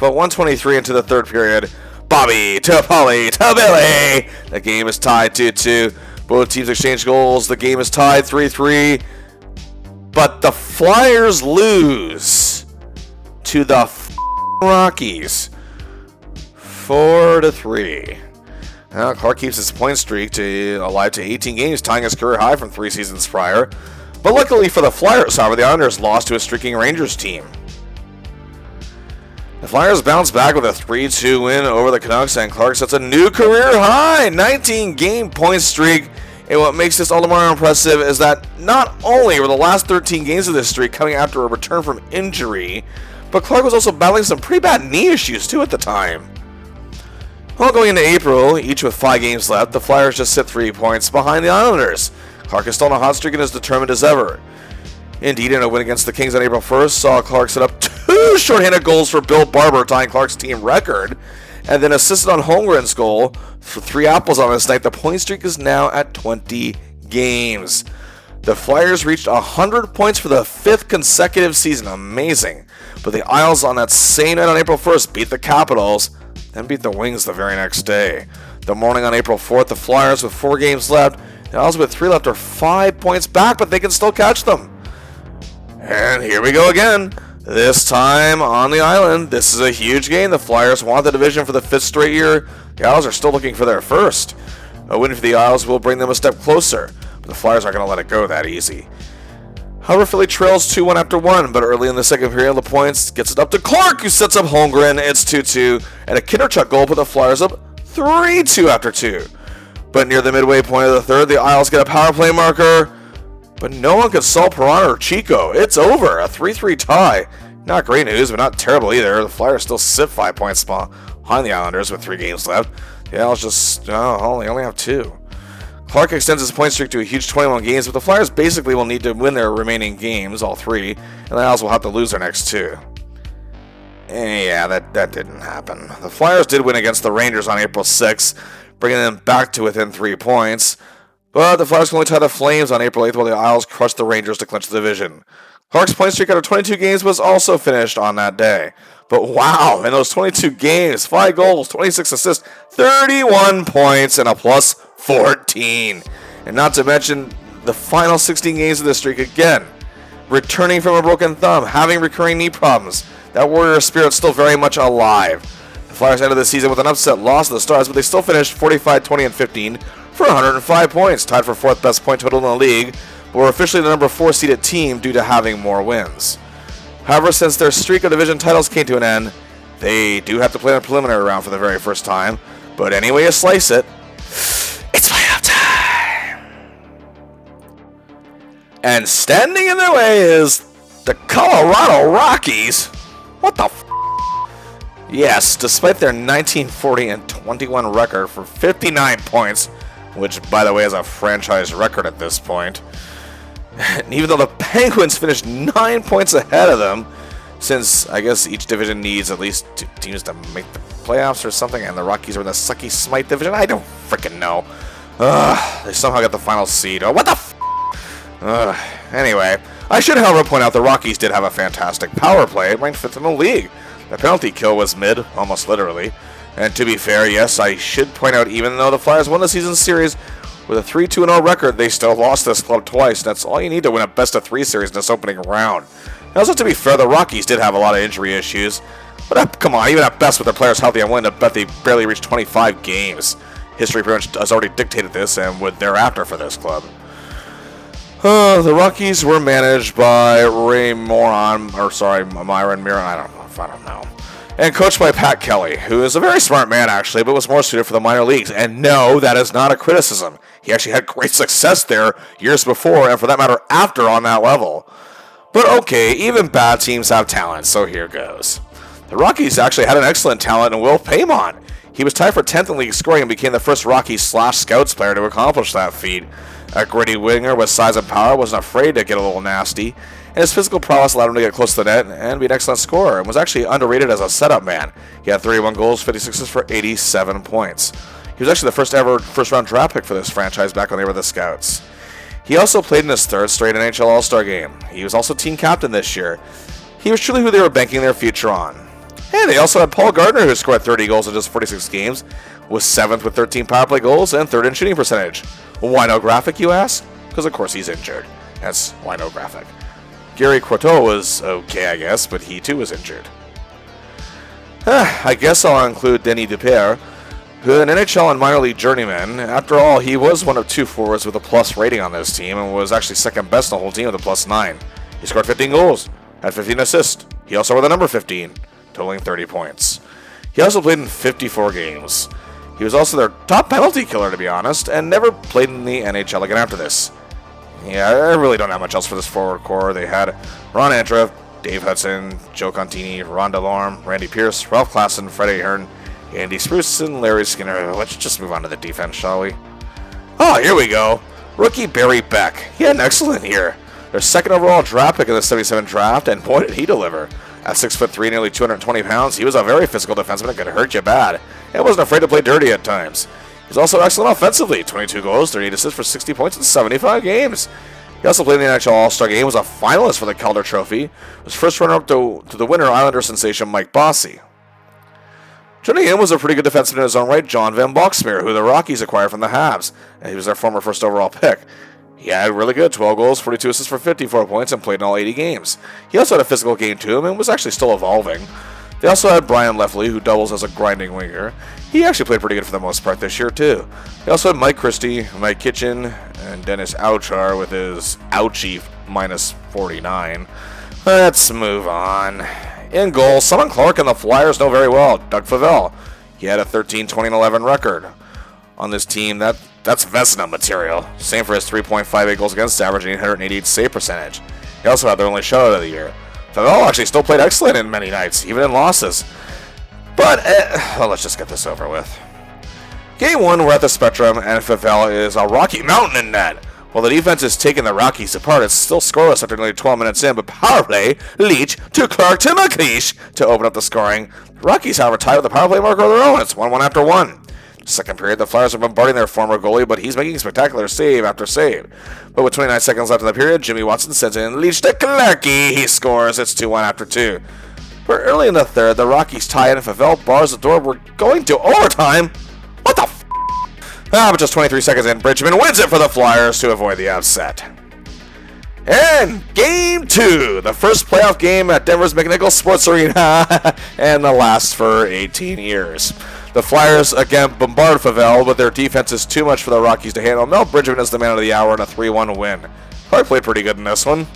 But 1:23 into the third period, Bobby to Polly to Billy. The game is tied 2-2. Both teams exchange goals. The game is tied 3-3. But the Flyers lose to the Rockies 4-3. Now Clarke keeps his point streak alive to 18 games, tying his career high from 3 seasons prior. But luckily for the Flyers, however, the Islanders lost to a streaking Rangers team. The Flyers bounce back with a 3-2 win over the Canucks, and Clarke sets a new career high 19-game point streak. And what makes this all the more impressive is that not only were the last 13 games of this streak coming after a return from injury, but Clarke was also battling some pretty bad knee issues too at the time. Well, going into April, each with 5 games left, the Flyers just sit 3 points behind the Islanders. Clarke is still on a hot streak and as determined as ever. Indeed, in a win against the Kings on April 1st, saw Clarke set up 2 shorthanded goals for Bill Barber, tying Clarke's team record, and then assisted on Holmgren's goal for 3 apples on this night. The point streak is now at 20 games. The Flyers reached 100 points for the 5th consecutive season. Amazing. But the Isles on that same night on April 1st beat the Capitals, then beat the Wings the very next day. The morning on April 4th, the Flyers with 4 games left, the Isles with 3 left are 5 points back, but they can still catch them. And here we go again. This time on the island, this is a huge game. The Flyers want the division for the 5th straight year. The Isles are still looking for their first. A win for the Isles will bring them a step closer, but the Flyers aren't going to let it go that easy. However, Philly trails 2-1 after 1, but early in the second period, the points gets it up to Clarke, who sets up Holmgren. It's 2-2, and a Kinderchuk goal put the Flyers up 3-2 after 2. But near the midway point of the third, the Isles get a power play marker, but no one could solve Piranha or Chico. It's over, a 3-3 tie. Not great news, but not terrible either. The Flyers still sit 5 points behind the Islanders with 3 games left. The Isles just only have 2. Clarke extends his point streak to a huge 21 games, but the Flyers basically will need to win their remaining games, all 3, and the Isles will have to lose their next 2. Yeah, that didn't happen. The Flyers did win against the Rangers on April 6th, bringing them back to within 3 points. But the Flyers can only tie the Flames on April 8th while the Isles crushed the Rangers to clinch the division. Clarke's point streak out of 22 games was also finished on that day. But wow, in those 22 games, 5 goals, 26 assists, 31 points, and a plus 14. And not to mention the final 16 games of this streak again. Returning from a broken thumb, having recurring knee problems. That Warrior spirit's still very much alive. The Flyers ended the season with an upset loss to the Stars, but they still finished 45, 20, and 15 for 105 points, tied for 4th best point total in the league, but were officially the number 4 seeded team due to having more wins. However, since their streak of division titles came to an end, they do have to play in a preliminary round for the very first time, but any way you slice it, it's playoff time! And standing in their way is the Colorado Rockies. What the f***? Yes, despite their 19-40-21 record for 59 points, which, by the way, is a franchise record at this point. And even though the Penguins finished 9 points ahead of them, since I guess each division needs at least 2 teams to make the playoffs or something, and the Rockies are in the sucky Smite division, I don't freaking know. They somehow got the final seed. Oh, what the f***? Anyway, I should, however, point out the Rockies did have a fantastic power play, ranked 5th in the league. The penalty kill was mid, almost literally. And to be fair, yes, I should point out, even though the Flyers won the season series with a 3-2-0 record, they still lost this club twice. That's all you need to win a best-of-3 series in this opening round. And also, to be fair, the Rockies did have a lot of injury issues. But come on, even at best with their players healthy, I'm willing to bet they barely reached 25 games. History pretty much has already dictated this and would thereafter for this club. The Rockies were managed by Myron Miron, I don't know. and coached by Pat Kelly, who is a very smart man actually, but was more suited for the minor leagues. And no, that is not a criticism. He actually had great success there years before, and for that matter, after on that level. But okay, even bad teams have talent, so here goes. The Rockies actually had an excellent talent in Will Paymon. He was tied for 10th in league scoring and became the first Rockies/Scouts player to accomplish that feat. A gritty winger with size and power, wasn't afraid to get a little nasty, and his physical prowess allowed him to get close to the net and be an excellent scorer, and was actually underrated as a setup man. He had 31 goals, 56 assists for 87 points. He was actually the first ever first-round draft pick for this franchise back when they were the Scouts. He also played in his third straight NHL All-Star game. He was also team captain this year. He was truly who they were banking their future on. And they also had Paul Gardner, who scored 30 goals in just 46 games, was 7th with 13 power play goals, and 3rd in shooting percentage. Why no graphic, you ask? Because of course he's injured. That's why no graphic. Gary Courteau was okay, I guess, but he too was injured. I guess I'll include Denis Dupere, who an NHL and minor league journeyman. After all, he was one of 2 forwards with a plus rating on this team, and was actually second best in the whole team with a +9. He scored 15 goals, had 15 assists. He also wore the number 15. Totaling 30 points. He also played in 54 games. He was also their top penalty killer, to be honest, and never played in the NHL again after this. Yeah, I really don't have much else for this forward core. They had Ron Andreff, Dave Hudson, Joe Contini, Ron DeLorme, Randy Pierce, Ralph Klassen, Freddie Ahern, Andy Spruce, and Larry Skinner. Let's just move on to the defense, shall we? Oh, here we go. Rookie Barry Beck. He had an excellent year. Their second overall draft pick in the 77 draft, and boy did he deliver. At 6'3", nearly 220 pounds, he was a very physical defenseman that could hurt you bad, and wasn't afraid to play dirty at times. He's also excellent offensively, 22 goals, 38 assists for 60 points in 75 games. He also played in the NHL All-Star Game, was a finalist for the Calder Trophy, was first runner-up to the winner Islander sensation Mike Bossy. Joining in was a pretty good defenseman in his own right, John Van Boxmeer, who the Rockies acquired from the Habs, and he was their former first overall pick. He had really good, 12 goals, 42 assists for 54 points, and played in all 80 games. He also had a physical game to him and was actually still evolving. They also had Brian Leffley, who doubles as a grinding winger. He actually played pretty good for the most part this year, too. They also had Mike Christie, Mike Kitchen, and Dennis Auchar with his ouchie -49. Let's move on. In goal, someone Clarke and the Flyers know very well, Doug Favell. He had a 13-20-11 record. On this team, that's Vezina material. Same for his 3.58 goals against average and 888 save percentage. He also had their only shutout of the year. Favell actually still played excellent in many nights, even in losses. But, well, let's just get this over with. Game 1, we're at the Spectrum, and Favell is a Rocky Mountain in net. While the defense is taking the Rockies apart, it's still scoreless after nearly 12 minutes in, but power play, Leach to Clarke to McLeish to open up the scoring. The Rockies, however, tied with the power play marker of their own. It's 1-1 after 1. Second period, the Flyers are bombarding their former goalie, but he's making spectacular save after save. But with 29 seconds left in the period, Jimmy Watson sends in Leach to Clarke. He scores. It's 2-1 after 2. But early in the third, the Rockies tie it, and Favell bars the door. We're going to overtime. What the f***? But just 23 seconds in, Bridgman wins it for the Flyers to avoid the upset. And Game 2, the first playoff game at Denver's McNichols Sports Arena, and the last for 18 years. The Flyers again bombard Favell, but their defense is too much for the Rockies to handle. Mel Bridgman is the man of the hour in a 3-1 win. Clarke played pretty good in this one.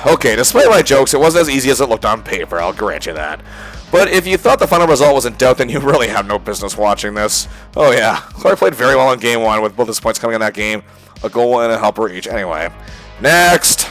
Okay, despite my jokes, it wasn't as easy as it looked on paper, I'll grant you that. But if you thought the final result was in doubt, then you really have no business watching this. Oh yeah, Clarke played very well in Game 1, with both his points coming in that game, a goal and a helper each. Anyway, next.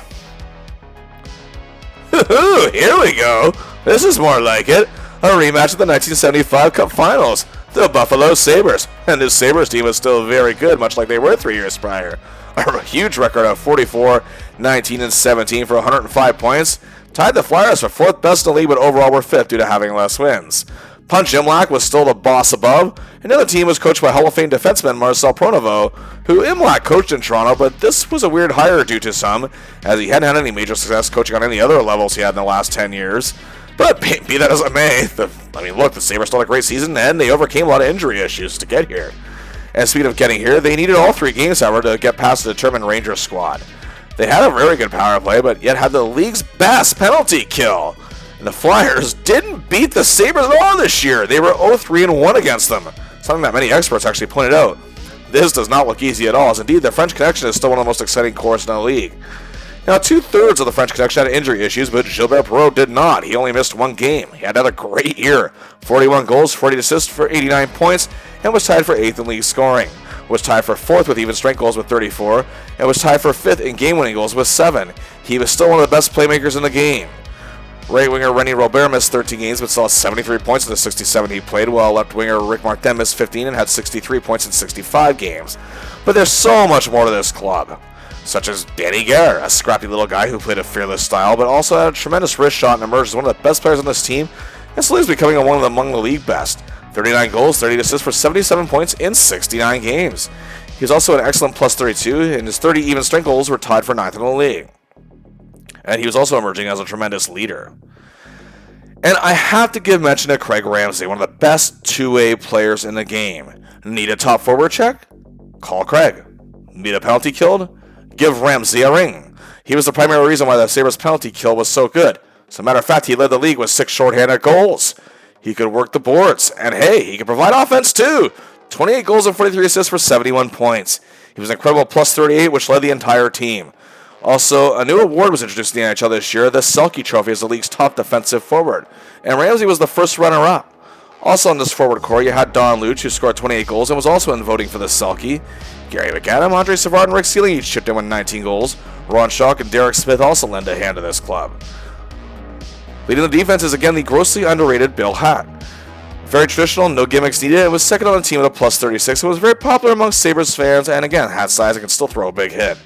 Here we go. This is more like it. A rematch of the 1975 Cup Finals. The Buffalo Sabres. And this Sabres team is still very good, much like they were 3 years prior. A huge record of 44, 19, and 17 for 105 points. Tied the Flyers for 4th best in the league, but overall were 5th due to having less wins. Punch Imlach was still the boss above. Another team was coached by Hall of Fame defenseman Marcel Pronovo, who Imlach coached in Toronto, but this was a weird hire due to some, as he hadn't had any major success coaching on any other levels he had in the last 10 years. But be that as it may, the Sabres still had a great season, and they overcame a lot of injury issues to get here. And speaking of getting here, they needed all 3 games, however, to get past the determined Rangers squad. They had a very good power play, but yet had the league's best penalty kill. And the Flyers didn't beat the Sabres at all this year. They were 0-3-1 against them, something that many experts actually pointed out. This does not look easy at all, as indeed the French Connection is still one of the most exciting cores in the league. Now, 2/3 of the French connection had injury issues, but Gilbert Perrault did not. He only missed one game. He had another great year. 41 goals, 40 assists for 89 points, and was tied for 8th in league scoring. Was tied for 4th with even strength goals with 34, and was tied for 5th in game-winning goals with 7. He was still one of the best playmakers in the game. Right winger René Robert missed 13 games but still had 73 points in the 67 he played, while left winger Rick Martin missed 15 and had 63 points in 65 games. But there's so much more to this club, such as Danny Gare, a scrappy little guy who played a fearless style but also had a tremendous wrist shot and emerged as one of the best players on this team, and slowly is becoming among the league best. 39 goals, 30 assists for 77 points in 69 games. He was also an excellent plus 32, and his 30 even strength goals were tied for 9th in the league. And he was also emerging as a tremendous leader. And I have to give mention to Craig Ramsay, one of the best two-way players in the game. Need a top forward check? Call Craig. Need a penalty killed? Give Ramsay a ring. He was the primary reason why the Sabres penalty kill was so good. As a matter of fact, he led the league with 6 shorthanded goals. He could work the boards, and hey, he could provide offense too. 28 goals and 43 assists for 71 points. He was an incredible plus 38, which led the entire team. Also, a new award was introduced in the NHL this year, the Selke Trophy, as the league's top defensive forward, and Ramsay was the first runner-up. Also on this forward core, you had Don Luch, who scored 28 goals and was also in voting for the Selke. Gary McAdam, Andre Savard, and Rick Sealing each chipped in with 19 goals. Ron Schalk and Derek Smith also lend a hand to this club. Leading the defense is again the grossly underrated Bill Hatt. Very traditional, no gimmicks needed, and was second on the team with a plus 36, and was very popular among Sabres fans, and again, had size and can still throw a big hit.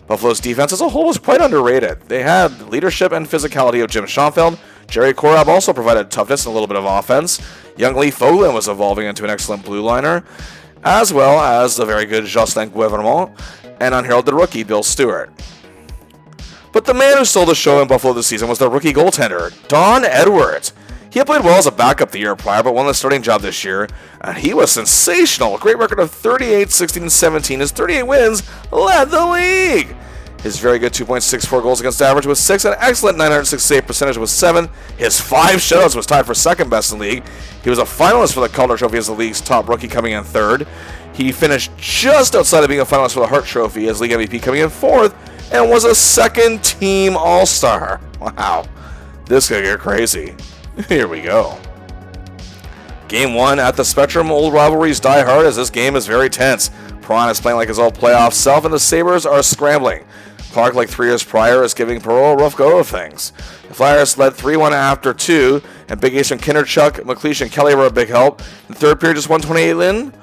Buffalo's defense as a whole was quite underrated. They had leadership and physicality of Jim Schoenfeld. Jerry Korab also provided toughness and a little bit of offense. Young Lee Foglin was evolving into an excellent blue liner, as well as the very good Jocelyn Guevremont and unheralded rookie Bill Stewart. But the man who stole the show in Buffalo this season was the rookie goaltender, Don Edwards. He had played well as a backup the year prior, but won the starting job this year, and he was sensational. A great record of 38, 16, and 17. His 38 wins led the league. His very good 2.64 goals against average was 6, and excellent 968 percentage was 7. His 5 shutouts was tied for second best in the league. He was a finalist for the Calder Trophy as the league's top rookie, coming in 3rd. He finished just outside of being a finalist for the Hart Trophy as league MVP, coming in 4th, and was a second-team All-Star. Wow, this could get crazy. Here we go. Game 1 at the Spectrum. Old rivalries die hard as this game is very tense. Perron is playing like his old playoff self, and the Sabres are scrambling. Clarke, like 3 years prior, is giving Perrault a rough go of things. The Flyers led 3-1 after 2, and big ace from Kinderchuk, McLeish, and Kelly were a big help. In the third period, just 128 in.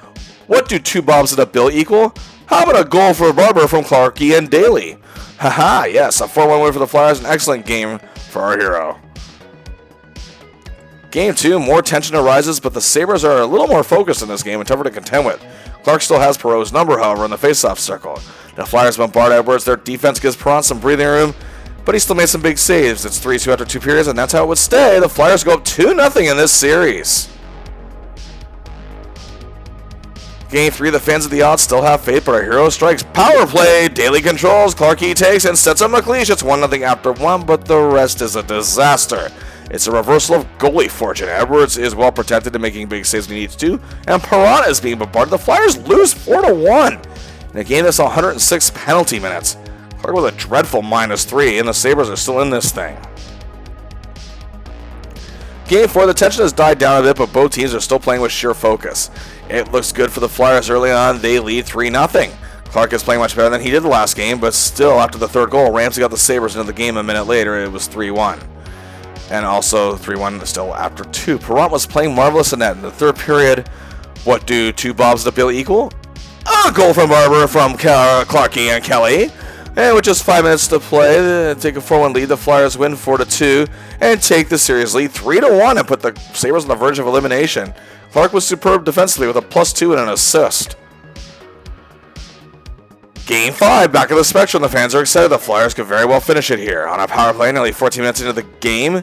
What do 2 Bobs and a Bill equal? How about a goal for Barber from Clarke and Daly? Haha, yes, a 4-1 win for the Flyers, an excellent game for our hero. Game 2, more tension arises, but the Sabres are a little more focused in this game and tougher to contend with. Clarke still has Perrault's number, however, in the faceoff circle. The Flyers bombard Edwards. Their defense gives Perron some breathing room, but he still made some big saves. It's 3-2 after 2 periods, and that's how it would stay. The Flyers go up 2-0 in this series. Game 3, the fans of the odds still have faith, but our hero strikes. Power play, Daly controls, Clarke takes and sets up McLeish. It's 1-0 after 1, but the rest is a disaster. It's a reversal of goalie fortune. Edwards is well protected and making big saves when he needs to, and Perron is being bombarded. The Flyers lose 4-1 in a game that's 106 penalty minutes. Clarke with a dreadful -3, and the Sabres are still in this thing. Game 4, the tension has died down a bit, but both teams are still playing with sheer focus. It looks good for the Flyers early on. They lead 3-0. Clarke is playing much better than he did the last game, but still, after the third goal, Ramsay got the Sabres into the game a minute later. It was 3-1. And also 3-1 still after 2. Perron was playing marvelous in that. In the third period, what do 2 Bobs to Bill equal? A goal from Barber from Clarke and Kelly. And with just 5 minutes to play, take a 4-1 lead. The Flyers win 4-2 and take the series lead 3-1 and put the Sabres on the verge of elimination. Clarke was superb defensively with a +2 and an assist. Game 5, back at the Spectrum. The fans are excited. The Flyers could very well finish it here. On a power play, nearly 14 minutes into the game,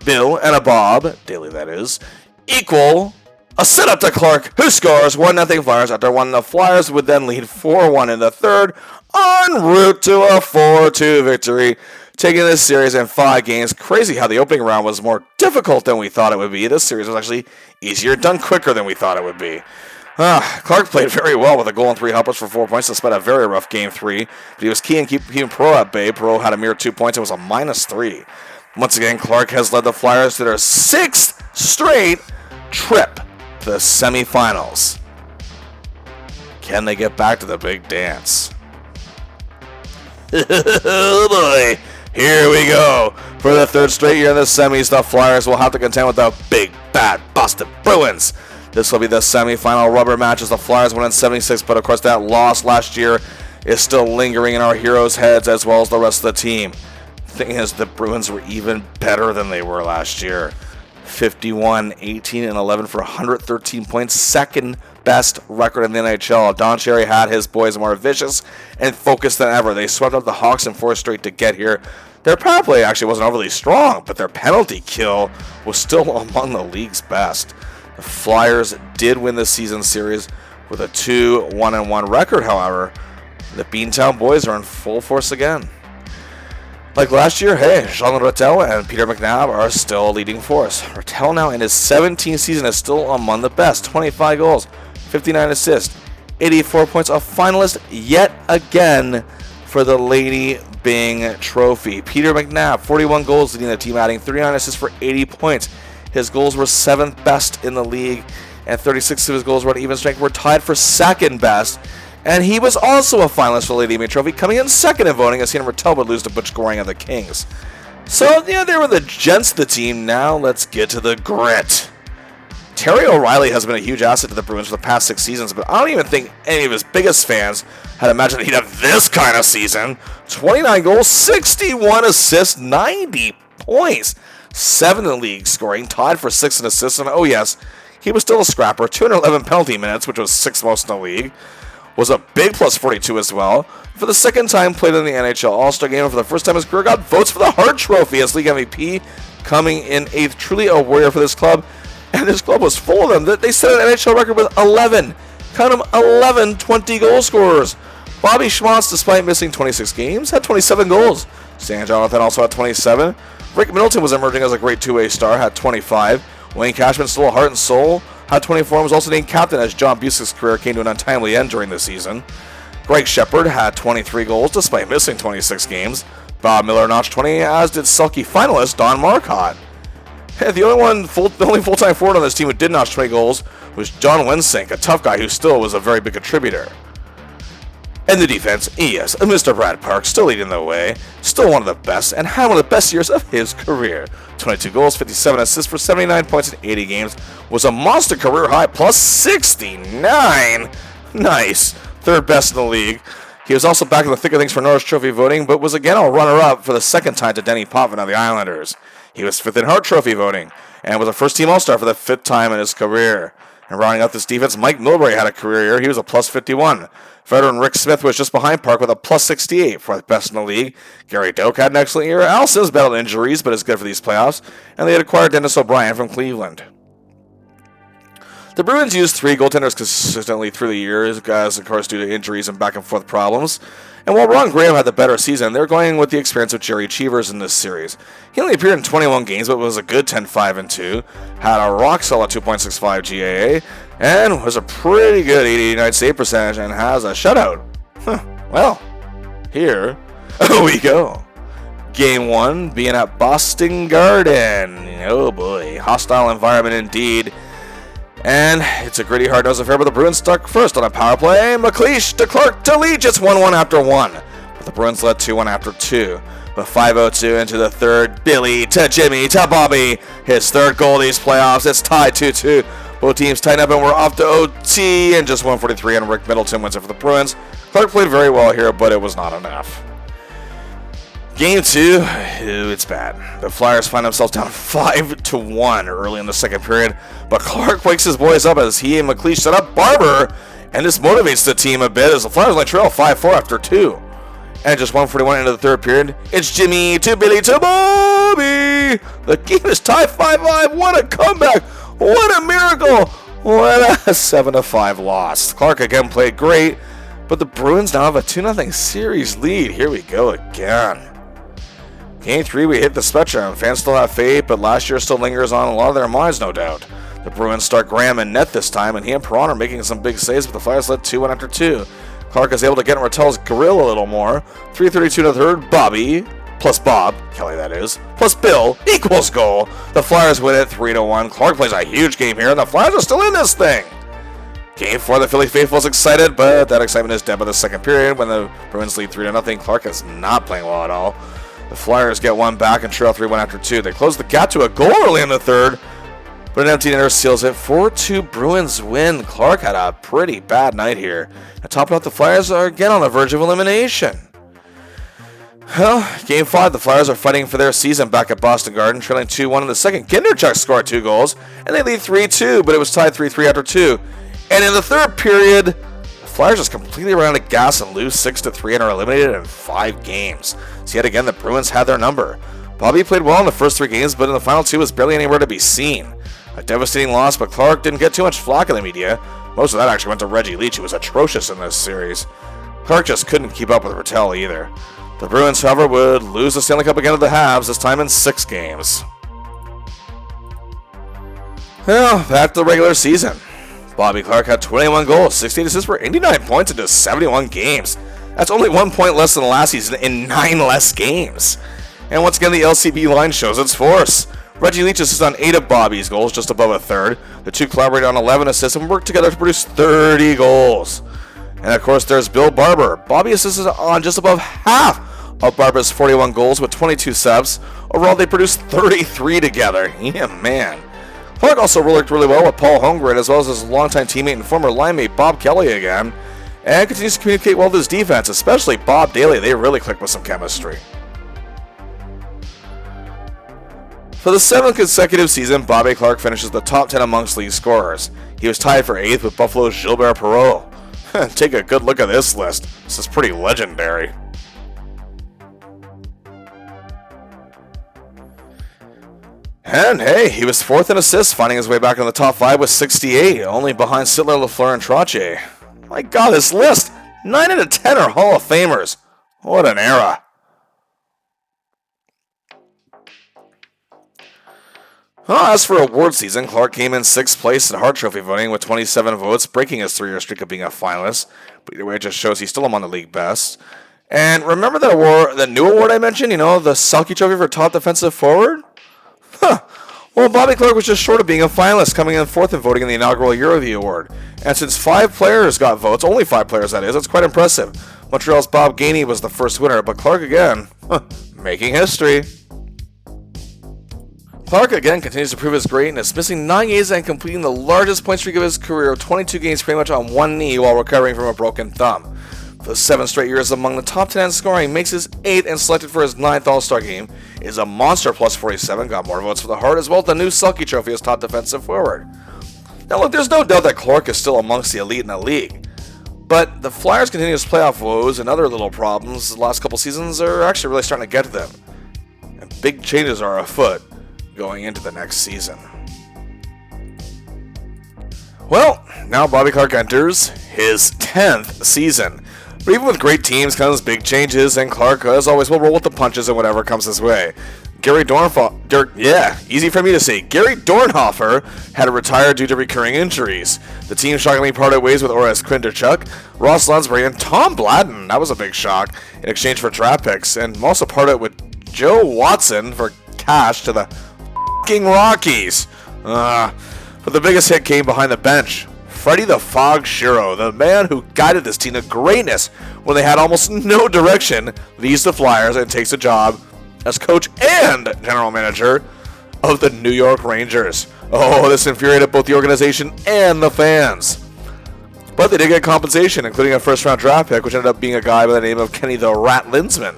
Bill and a Bob, Daly that is, equal a sit-up to Clarke, who scores 1-0 Flyers after 1. The Flyers would then lead 4-1 in the third, en route to a 4-2 victory, taking this series in 5 games. Crazy how the opening round was more difficult than we thought it would be. This series was actually easier, done quicker than we thought it would be. Clarke played very well with a goal and 3 helpers for 4 points despite a very rough Game 3. But he was key in keeping Pro at bay. Pro had a mere 2 points. It was a -3. Once again, Clarke has led the Flyers to their 6th straight trip to the semifinals. Can they get back to the big dance? Oh boy, here we go. For the 3rd straight year in the semis, the Flyers will have to contend with the big, bad Boston Bruins. This will be the semifinal rubber match as the Flyers won in 76, but of course that loss last year is still lingering in our heroes' heads as well as the rest of the team. The thing is, the Bruins were even better than they were last year. 51, 18, and 11 for 113 points, 2nd best record in the NHL. Don Cherry had his boys more vicious and focused than ever. They swept up the Hawks in 4 straight to get here. Their power play actually wasn't overly strong, but their penalty kill was still among the league's best. The Flyers did win the season series with a 2-1-1 record, however. The Beantown boys are in full force again. Like last year, hey, Jean Rattel and Peter McNabb are still a leading force. Rattel now in his 17th season is still among the best. 25 goals, 59 assists, 84 points, a finalist yet again for the Lady Byng Trophy. Peter McNabb, 41 goals, leading the team, adding 39 assists for 80 points. His goals were 7th best in the league, and 36 of his goals were at even strength, were tied for 2nd best. And he was also a finalist for the Lady Byng Trophy, coming in 2nd in voting, as he and Rattel would lose to Butch Goring of the Kings. So, yeah, they were the gents of the team. Now let's get to the grit. Terry O'Reilly has been a huge asset to the Bruins for the past 6 seasons, but I don't even think any of his biggest fans had imagined he'd have this kind of season. 29 goals, 61 assists, 90 points. 7th in the league scoring, tied for 6th in assists, and oh yes, he was still a scrapper. 211 penalty minutes, which was 6th most in the league. Was a big plus 42 as well. For the 2nd time played in the NHL All-Star Game, and for the first time in his career got votes for the Hart Trophy as league MVP, coming in 8th. Truly a warrior for this club, and this club was full of them. They set an NHL record with 11, count them, 11 20-goal scorers. Bobby Schmaltz, despite missing 26 games, had 27 goals. Stan Jonathan also had 27. Rick Middleton was emerging as a great two-way star, had 25. Wayne Cashman, still a heart and soul, had 24 and was also named captain as John Busick's career came to an untimely end during the season. Greg Shepard had 23 goals despite missing 26 games. Bob Miller notched 20, as did Selke finalist Don Marcotte. The only full-time forward on this team who did notch 20 goals was John Wensink, a tough guy who still was a very big contributor. And the defense, yes, Mr. Brad Park, still leading the way, still one of the best, and had one of the best years of his career. 22 goals, 57 assists for 79 points in 80 games, was a monster career high, plus 69. Nice. 3rd best in the league. He was also back in the thick of things for Norris Trophy voting, but was again a runner-up for the 2nd time to Denny Potvin of the Islanders. He was 5th in Hart Trophy voting, and was a first-team All-Star for the 5th time in his career. And rounding out this defense, Mike Milbury had a career year. He was a plus 51. Veteran Rick Smith was just behind Park with a plus 68, 4th best in the league. Gary Doak had an excellent year. Al Sims battled injuries, but is good for these playoffs. And they had acquired Dennis O'Brien from Cleveland. The Bruins used 3 goaltenders consistently through the years, as of course due to injuries and back and forth problems. And while Ron Graham had the better season, they're going with the experience of Jerry Cheevers in this series. He only appeared in 21 games, but was a good 10-5-2, had a rock-solid 2.65 GAA, and was a pretty good 89 save percentage, and has a shutout. Well, here we go. Game 1 being at Boston Garden. Oh boy, hostile environment indeed. And it's a gritty, hard-nosed affair, but the Bruins stuck first on a power play. McLeish to Clarke to Leach. It's 1-1 after 1. But the Bruins led 2-1 after 2. With 5:02 into the 3rd, Billy to Jimmy to Bobby. His 3rd goal of these playoffs. It's tied 2-2. Both teams tighten up and we're off to OT. And just 143, and Rick Middleton wins it for the Bruins. Clarke played very well here, but it was not enough. Game 2, it's bad. The Flyers find themselves down 5-1 early in the 2nd period, but Clarke wakes his boys up as he and McLeish set up Barber, and this motivates the team a bit as the Flyers only trail 5-4 after 2. And just 141 into the 3rd period, it's Jimmy to Billy to Bobby! The game is tied 5-5, what a comeback! What a miracle! What a 7-5 loss. Clarke again played great, but the Bruins now have a 2-0 series lead. Here we go again. Game 3, we hit the spectrum. Fans still have faith, but last year still lingers on a lot of their minds, no doubt. The Bruins start Graham in net this time, and he and Perron are making some big saves, but the Flyers led 2-1 after 2. Clarke is able to get in Rattel's grill a little more. 3:32 to the third. Bobby, plus Bob, Kelly that is, plus Bill, equals goal. The Flyers win it 3-1. Clarke plays a huge game here, and the Flyers are still in this thing. Game 4, the Philly faithful is excited, but that excitement is dead by the second period when the Bruins lead 3-0. Clarke is not playing well at all. The Flyers get one back and trail 3-1 after 2. They close the gap to a goal early in the third, but an empty netter seals it. 4-2 Bruins win. Clarke had a pretty bad night here. And topping out, the Flyers are again on the verge of elimination. Well, Game 5, the Flyers are fighting for their season back at Boston Garden, trailing 2-1 in the second. Kinderchuk scored 2 goals, and they lead 3-2, but it was tied 3-3 after 2. And in the third period, the Flyers just completely ran out of gas and lose 6-3 and are eliminated in 5 games. So yet again, the Bruins had their number. Bobby played well in the first 3 games, but in the final 2 was barely anywhere to be seen. A devastating loss, but Clarke didn't get too much flack in the media. Most of that actually went to Reggie Leach, who was atrocious in this series. Clarke just couldn't keep up with Rattel either. The Bruins, however, would lose the Stanley Cup again to the Habs, this time in 6 games. Well, back to the regular season. Bobby Carke had 21 goals, 68 assists for 89 points into 71 games. That's only 1 point less than last season in 9 less games. And once again, the LCB line shows its force. Reggie Leach assists on 8 of Bobby's goals, just above a third. The two collaborate on 11 assists and work together to produce 30 goals. And of course, there's Bill Barber. Bobby assists on just above half of Barber's 41 goals with 22 saves. Overall, they produced 33 together. Yeah, man. Clarke also worked really well with Paul Holmgren, as well as his longtime teammate and former line mate Bob Kelly again, and continues to communicate well with his defense, especially Bob Daly. They really clicked with some chemistry. For the 7th consecutive season, Bobby Carke finishes the top 10 amongst league scorers. He was tied for 8th with Buffalo's Gilbert Perreault. Take a good look at this list. This is pretty legendary. And hey, he was 4th in assists, finding his way back in the top 5 with 68, only behind Sittler, Lafleur, and Trottier. My God, this list! 9 out of 10 are Hall of Famers. What an era. Well, as for award season, Clarke came in 6th place in Hart Trophy voting with 27 votes, breaking his 3-year streak of being a finalist. But either way, it just shows he's still among the league best. And remember that award, the new award I mentioned, the Selke Trophy for top defensive forward? Well, Bobby Clarke was just short of being a finalist, coming in 4th in voting in the inaugural Euroview Award. And since 5 players got votes, only 5 players that is, that's quite impressive. Montreal's Bob Gainey was the first winner, but Clarke again, making history. Clarke again continues to prove his greatness, missing 9 games and completing the largest point streak of his career of 22 games pretty much on one knee while recovering from a broken thumb. For 7 straight years among the top 10 in scoring, makes his 8th and selected for his 9th All-Star game, is a monster plus 47, got more votes for the Hart, as well as the new Selke Trophy as top defensive forward. Now look, there's no doubt that Clarke is still amongst the elite in the league, but the Flyers' continuous playoff woes and other little problems the last couple seasons are actually really starting to get to them, and big changes are afoot going into the next season. Well, now Bobby Carke enters his 10th season. But even with great teams comes big changes, and Clarke, as always, will roll with the punches and whatever comes his way. Gary Dornhofer had to retire due to recurring injuries. The team shockingly parted ways with Orest Kinderchuk, Ross Lunsbury, and Tom Bladden. That was a big shock in exchange for draft picks, and also parted with Joe Watson for cash to the f***ing Rockies. But the biggest hit came behind the bench. Freddie the Fog Shiro, the man who guided this team to greatness when they had almost no direction, leaves the Flyers and takes a job as coach and general manager of the New York Rangers. Oh, this infuriated both the organization and the fans. But they did get compensation, including a first-round draft pick, which ended up being a guy by the name of Kenny the Rat Linsman.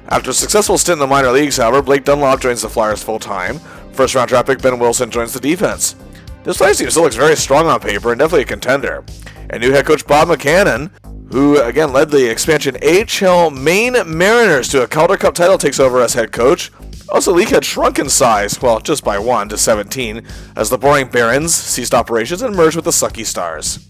After a successful stint in the minor leagues, however, Blake Dunlop joins the Flyers full-time. First-round draft pick Ben Wilson joins the defense. This Flyers team still looks very strong on paper and definitely a contender. And new head coach Bob McCannon, who again led the expansion AHL Maine Mariners to a Calder Cup title, takes over as head coach. Also, the league had shrunk in size, well, just by 1 to 17, as the boring Barons ceased operations and merged with the Sucky Stars.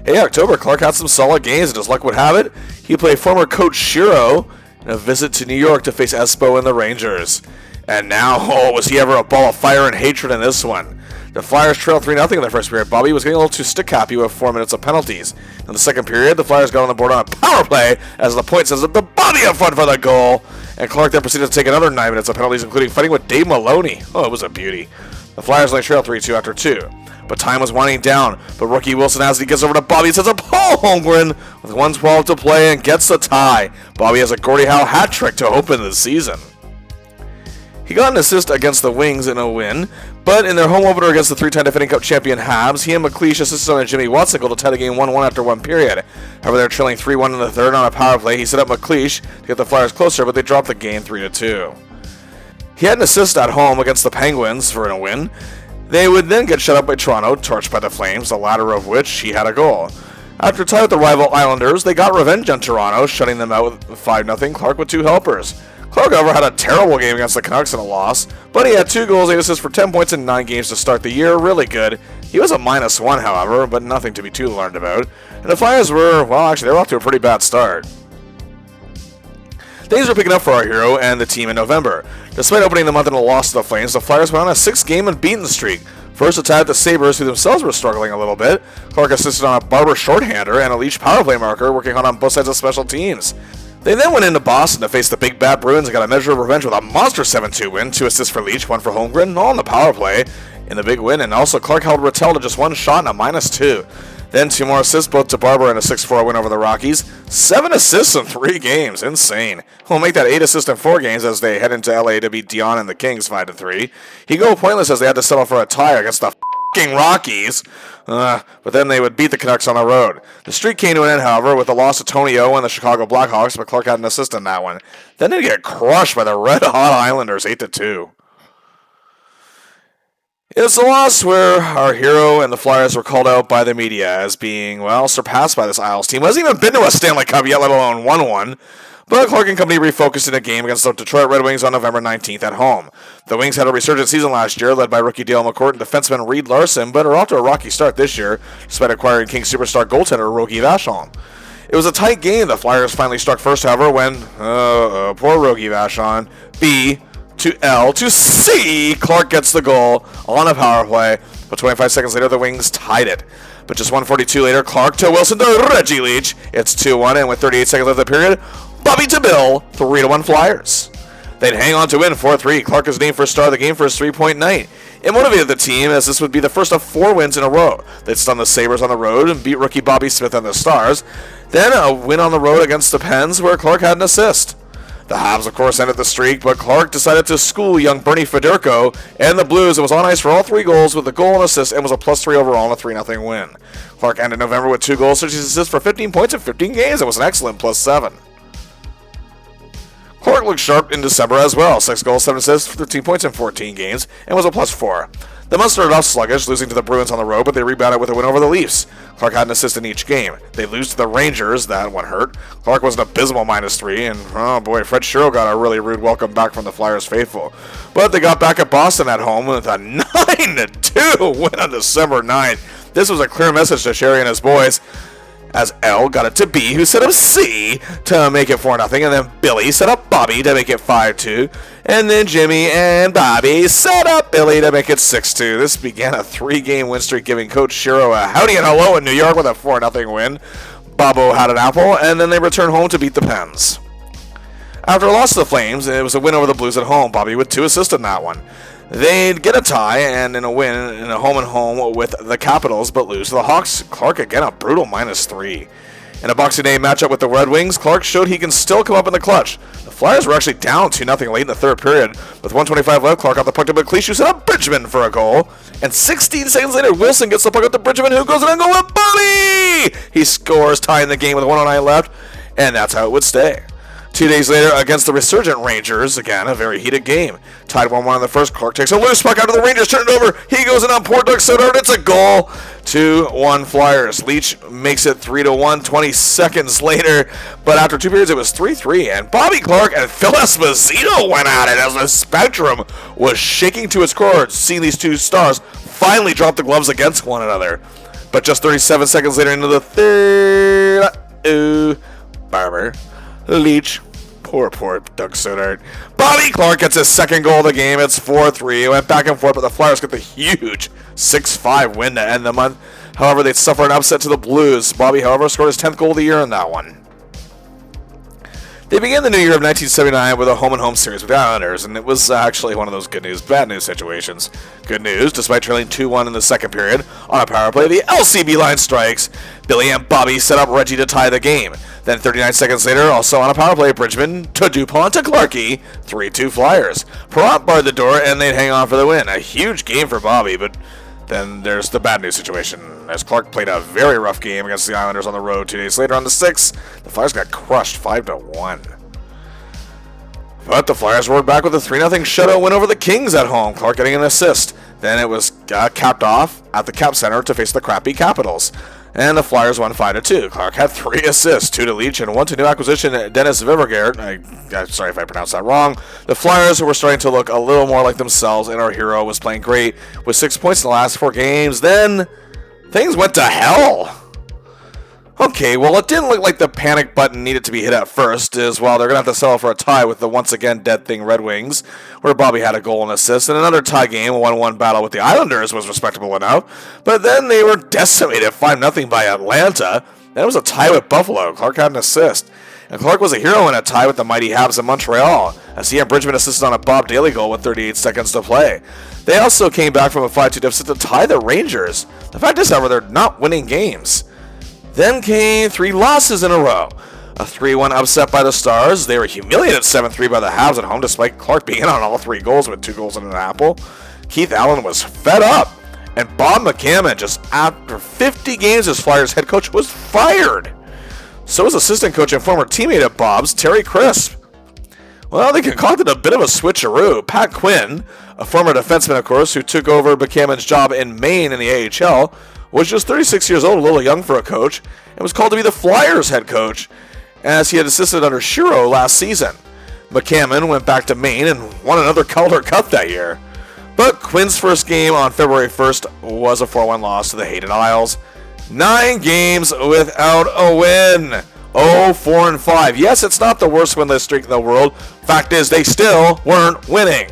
Hey, October, Clarke had some solid games, and as luck would have it, he played former coach Shiro in a visit to New York to face Espo and the Rangers. And now, oh, was he ever a ball of fire and hatred in this one. The Flyers trailed 3-0 in the first period. Bobby was getting a little too stick-happy with 4 minutes of penalties. In the second period, the Flyers got on the board on a power play as the point says that the Bobby up front for the goal. And Clarke then proceeded to take another 9 minutes of penalties, including fighting with Dave Maloney. Oh, it was a beauty. The Flyers only trailed 3-2 after 2. But time was winding down. But rookie Wilson, as he gets over to Bobby, sets up Paul Holmgren with 1:12 to play and gets the tie. Bobby has a Gordie Howe hat trick to open the season. He got an assist against the Wings in a win, but in their home opener against the 3-time defending Cup champion Habs, he and McLeish assisted on a Jimmy Watson goal to tie the game 1-1 after 1 period. However, they're trailing 3-1 in the third on a power play. He set up McLeish to get the Flyers closer, but they dropped the game 3-2. He had an assist at home against the Penguins for a win. They would then get shut up by Toronto, torched by the Flames, the latter of which he had a goal. After a tie with the rival Islanders, they got revenge on Toronto, shutting them out with 5-0, Clarke with 2 helpers. Clarke, however, had a terrible game against the Canucks in a loss, but he had 2 goals, 8 assists for 10 points in 9 games to start the year. Really good. He was a -1, however, but nothing to be too alarmed about. And the Flyers were, well, actually, they were off to a pretty bad start. Things were picking up for our hero and the team in November. Despite opening the month in a loss to the Flames, the Flyers went on a 6-game unbeaten streak. First attacked the Sabres, who themselves were struggling a little bit. Clarke assisted on a Barber shorthander and a Leach powerplay marker, working on both sides of special teams. They then went into Boston to face the Big Bad Bruins and got a measure of revenge with a monster 7-2 win, 2 assists for Leach, 1 for Holmgren, all on the power play in the big win, and also Clarke held Rattel to just 1 shot and a -2. Then 2 more assists, both to Barber, and a 6-4 win over the Rockies. 7 assists in 3 games, insane. We'll make that 8 assists in 4 games as they head into LA to beat Dion and the Kings 5-3. He go pointless as they had to settle for a tie against the Rockies, but then they would beat the Canucks on the road. The streak came to an end, however, with the loss to Tony O and the Chicago Blackhawks, but Clarke had an assist in that one. Then they get crushed by the red-hot Islanders 8-2. It's a loss where our hero and the Flyers were called out by the media as being, well, surpassed by this Isles team. Hasn't even been to a Stanley Cup yet, let alone won one. But Clarke and company refocused in a game against the Detroit Red Wings on November 19th at home. The Wings had a resurgent season last year, led by rookie Dale McCourt and defenseman Reed Larson, but are off to a rocky start this year, despite acquiring Kings superstar goaltender Rogie Vachon. It was a tight game. The Flyers finally struck first, however, when, poor Rogie Vachon, B to L to C, Clarke gets the goal on a power play, but 25 seconds later, the Wings tied it. But just 1:42 later, Clarke to Wilson to Reggie Leach. It's 2-1, and with 38 seconds left of the period, Bobby to Bill, 3-1 Flyers. They'd hang on to win 4-3. Clarke is named first star of the game for his 3-point night. It motivated the team as this would be the first of 4 wins in a row. They'd stun the Sabres on the road and beat rookie Bobby Smith and the Stars. Then a win on the road against the Pens where Clarke had an assist. The Habs, of course, ended the streak, but Clarke decided to school young Bernie Federko and the Blues and was on ice for all 3 goals with a goal and assist and was a +3 overall in a 3-0 win. Clarke ended November with 2 goals, 6 assists for 15 points in 15 games. It was an excellent +7. Clarke looked sharp in December as well. 6 goals, 7 assists, 13 points in 14 games, and was a +4. The month started off sluggish, losing to the Bruins on the road, but they rebounded with a win over the Leafs. Clarke had an assist in each game. They lose to the Rangers, that one hurt. Clarke was an abysmal -3, and oh boy, Fred Shero got a really rude welcome back from the Flyers faithful. But they got back at Boston at home with a 9-2 win on December 9th. This was a clear message to Sherry and his boys, as L got it to B, who set up C to make it 4-0, and then Billy set up Bobby to make it 5-2, and then Jimmy and Bobby set up Billy to make it 6-2. This began a 3-game win streak, giving Coach Shero a howdy and hello in New York with a 4-0 win. Bobo had an apple, and then they returned home to beat the Pens. After a loss to the Flames, it was a win over the Blues at home, Bobby with 2 assists in that one. They'd get a tie and in a win in a home-and-home with the Capitals, but lose to the Hawks. Clarke again a brutal -3. In a Boxing Day matchup with the Red Wings, Clarke showed he can still come up in the clutch. The Flyers were actually down 2-0 late in the third period. With 1:25 left, Clarke got the puck to McLeish, who set up Bridgman for a goal. And 16 seconds later, Wilson gets the puck up to Bridgman, who goes in and goal with Bobby! He scores, tying the game with 1:09 left, and that's how it would stay. 2 days later, against the resurgent Rangers, again, a very heated game. Tied 1-1 in the first, Clarke takes a loose puck out of the Rangers, turn it over, he goes in on poor Doug Soder, and it's a goal. 2-1 Flyers. Leach makes it 3-1 20 seconds later, but after 2 periods, it was 3-3, and Bobby Clarke and Phil Esposito went at it as the Spectrum was shaking to its core, seeing these 2 stars finally drop the gloves against one another. But just 37 seconds later into the third, Barber, Leach, Poor Doug Soonard. Bobby Clarke gets his second goal of the game. It's 4-3. It went back and forth, but the Flyers get the huge 6-5 win to end the month. However, they'd suffer an upset to the Blues. Bobby, however, scored his 10th goal of the year in that one. They began the new year of 1979 with a home-and-home series with the Islanders, and it was actually one of those good news, bad news situations. Good news, despite trailing 2-1 in the second period, on a power play, the LCB line strikes. Billy and Bobby set up Reggie to tie the game. Then 39 seconds later, also on a power play, Bridgman to DuPont to Clarke, 3-2 Flyers. Perrott barred the door, and they'd hang on for the win. A huge game for Bobby, but then there's the bad news situation. As Clarke played a very rough game against the Islanders on the road 2 days later on the 6th, the Flyers got crushed 5-1. But the Flyers roared back with a 3-0 shutout win over the Kings at home, Clarke getting an assist. Then it was capped off at the Cap Center to face the crappy Capitals. And the Flyers won 5-2. Clarke had 3 assists, 2 to Leach and 1 to new acquisition Dennis Vivergaert. I'm sorry if I pronounced that wrong. The Flyers were starting to look a little more like themselves, and our hero was playing great with 6 points in the last 4 games. Then things went to hell. Okay, well, it didn't look like the panic button needed to be hit at first, as well. They're going to have to settle for a tie with the once again dead thing Red Wings, where Bobby had a goal and assist, and another tie game, a 1-1 battle with the Islanders was respectable enough. But then they were decimated 5-0 by Atlanta. Then it was a tie with Buffalo. Clarke had an assist. And Clarke was a hero in a tie with the mighty Habs in Montreal, as he and Bridgman assisted on a Bob Daly goal with 38 seconds to play. They also came back from a 5-2 deficit to tie the Rangers. The fact is, however, they're not winning games. Then came 3 losses in a row. A 3-1 upset by the Stars. They were humiliated 7-3 by the Habs at home, despite Clarke being in on all 3 goals with 2 goals and an apple. Keith Allen was fed up, and Bob McCammon, just after 50 games as Flyers head coach, was fired. So was assistant coach and former teammate of Bob's, Terry Crisp. Well, they concocted a bit of a switcheroo. Pat Quinn, a former defenseman, of course, who took over McCammon's job in Maine in the AHL, was just 36 years old, a little young for a coach, and was called to be the Flyers head coach, as he had assisted under Shiro last season. McCammon went back to Maine and won another Calder Cup that year. But Quinn's first game on February 1st was a 4-1 loss to the Hayden Isles. 9 games without a win. 4-5. Yes, it's not the worst winless streak in the world. Fact is, they still weren't winning.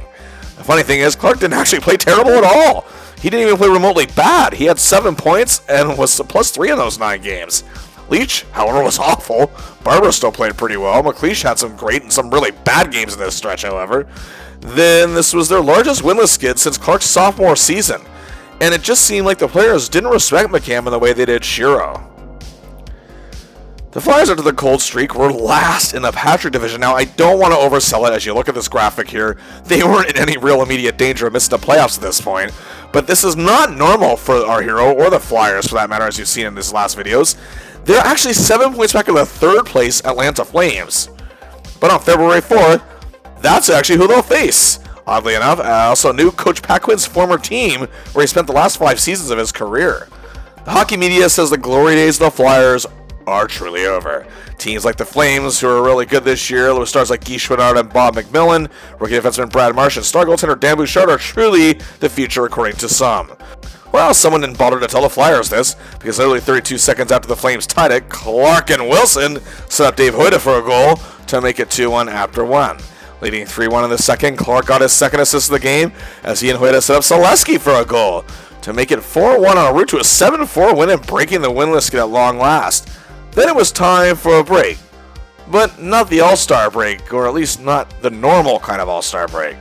The funny thing is, Clarke didn't actually play terrible at all. He didn't even play remotely bad. He had 7 points and was +3 in those 9 games. Leach, however, was awful. Barber still played pretty well. McLeish had some great and some really bad games in this stretch, however. Then this was their largest winless skid since Clarke's sophomore season. And it just seemed like the players didn't respect McCammon the way they did Shiro. The Flyers, after the cold streak, were last in the Patrick division. Now, I don't want to oversell it as you look at this graphic here. They weren't in any real immediate danger of missing the playoffs at this point. But this is not normal for our hero, or the Flyers for that matter, as you've seen in these last videos. They're actually 7 points back in the 3rd place Atlanta Flames. But on February 4th, that's actually who they'll face. Oddly enough, also new Coach Pat Quinn's former team, where he spent the last 5 seasons of his career. The hockey media says the glory days of the Flyers are truly over. Teams like the Flames, who are really good this year, with stars like Guy Chouinard and Bob McMillan, rookie defenseman Brad Marsh, and star goaltender Dan Bouchard are truly the future, according to some. Well, someone didn't bother to tell the Flyers this, because literally 32 seconds after the Flames tied it, Clarke and Wilson set up Dave Hoyda for a goal to make it 2-1 after 1. Leading 3-1 in the second, Clarke got his second assist of the game, as he and Hoyda set up Selesky for a goal to make it 4-1 on a route to a 7-4 win and breaking the winless skid at long last. Then it was time for a break, but not the All-Star break, or at least not the normal kind of All-Star break.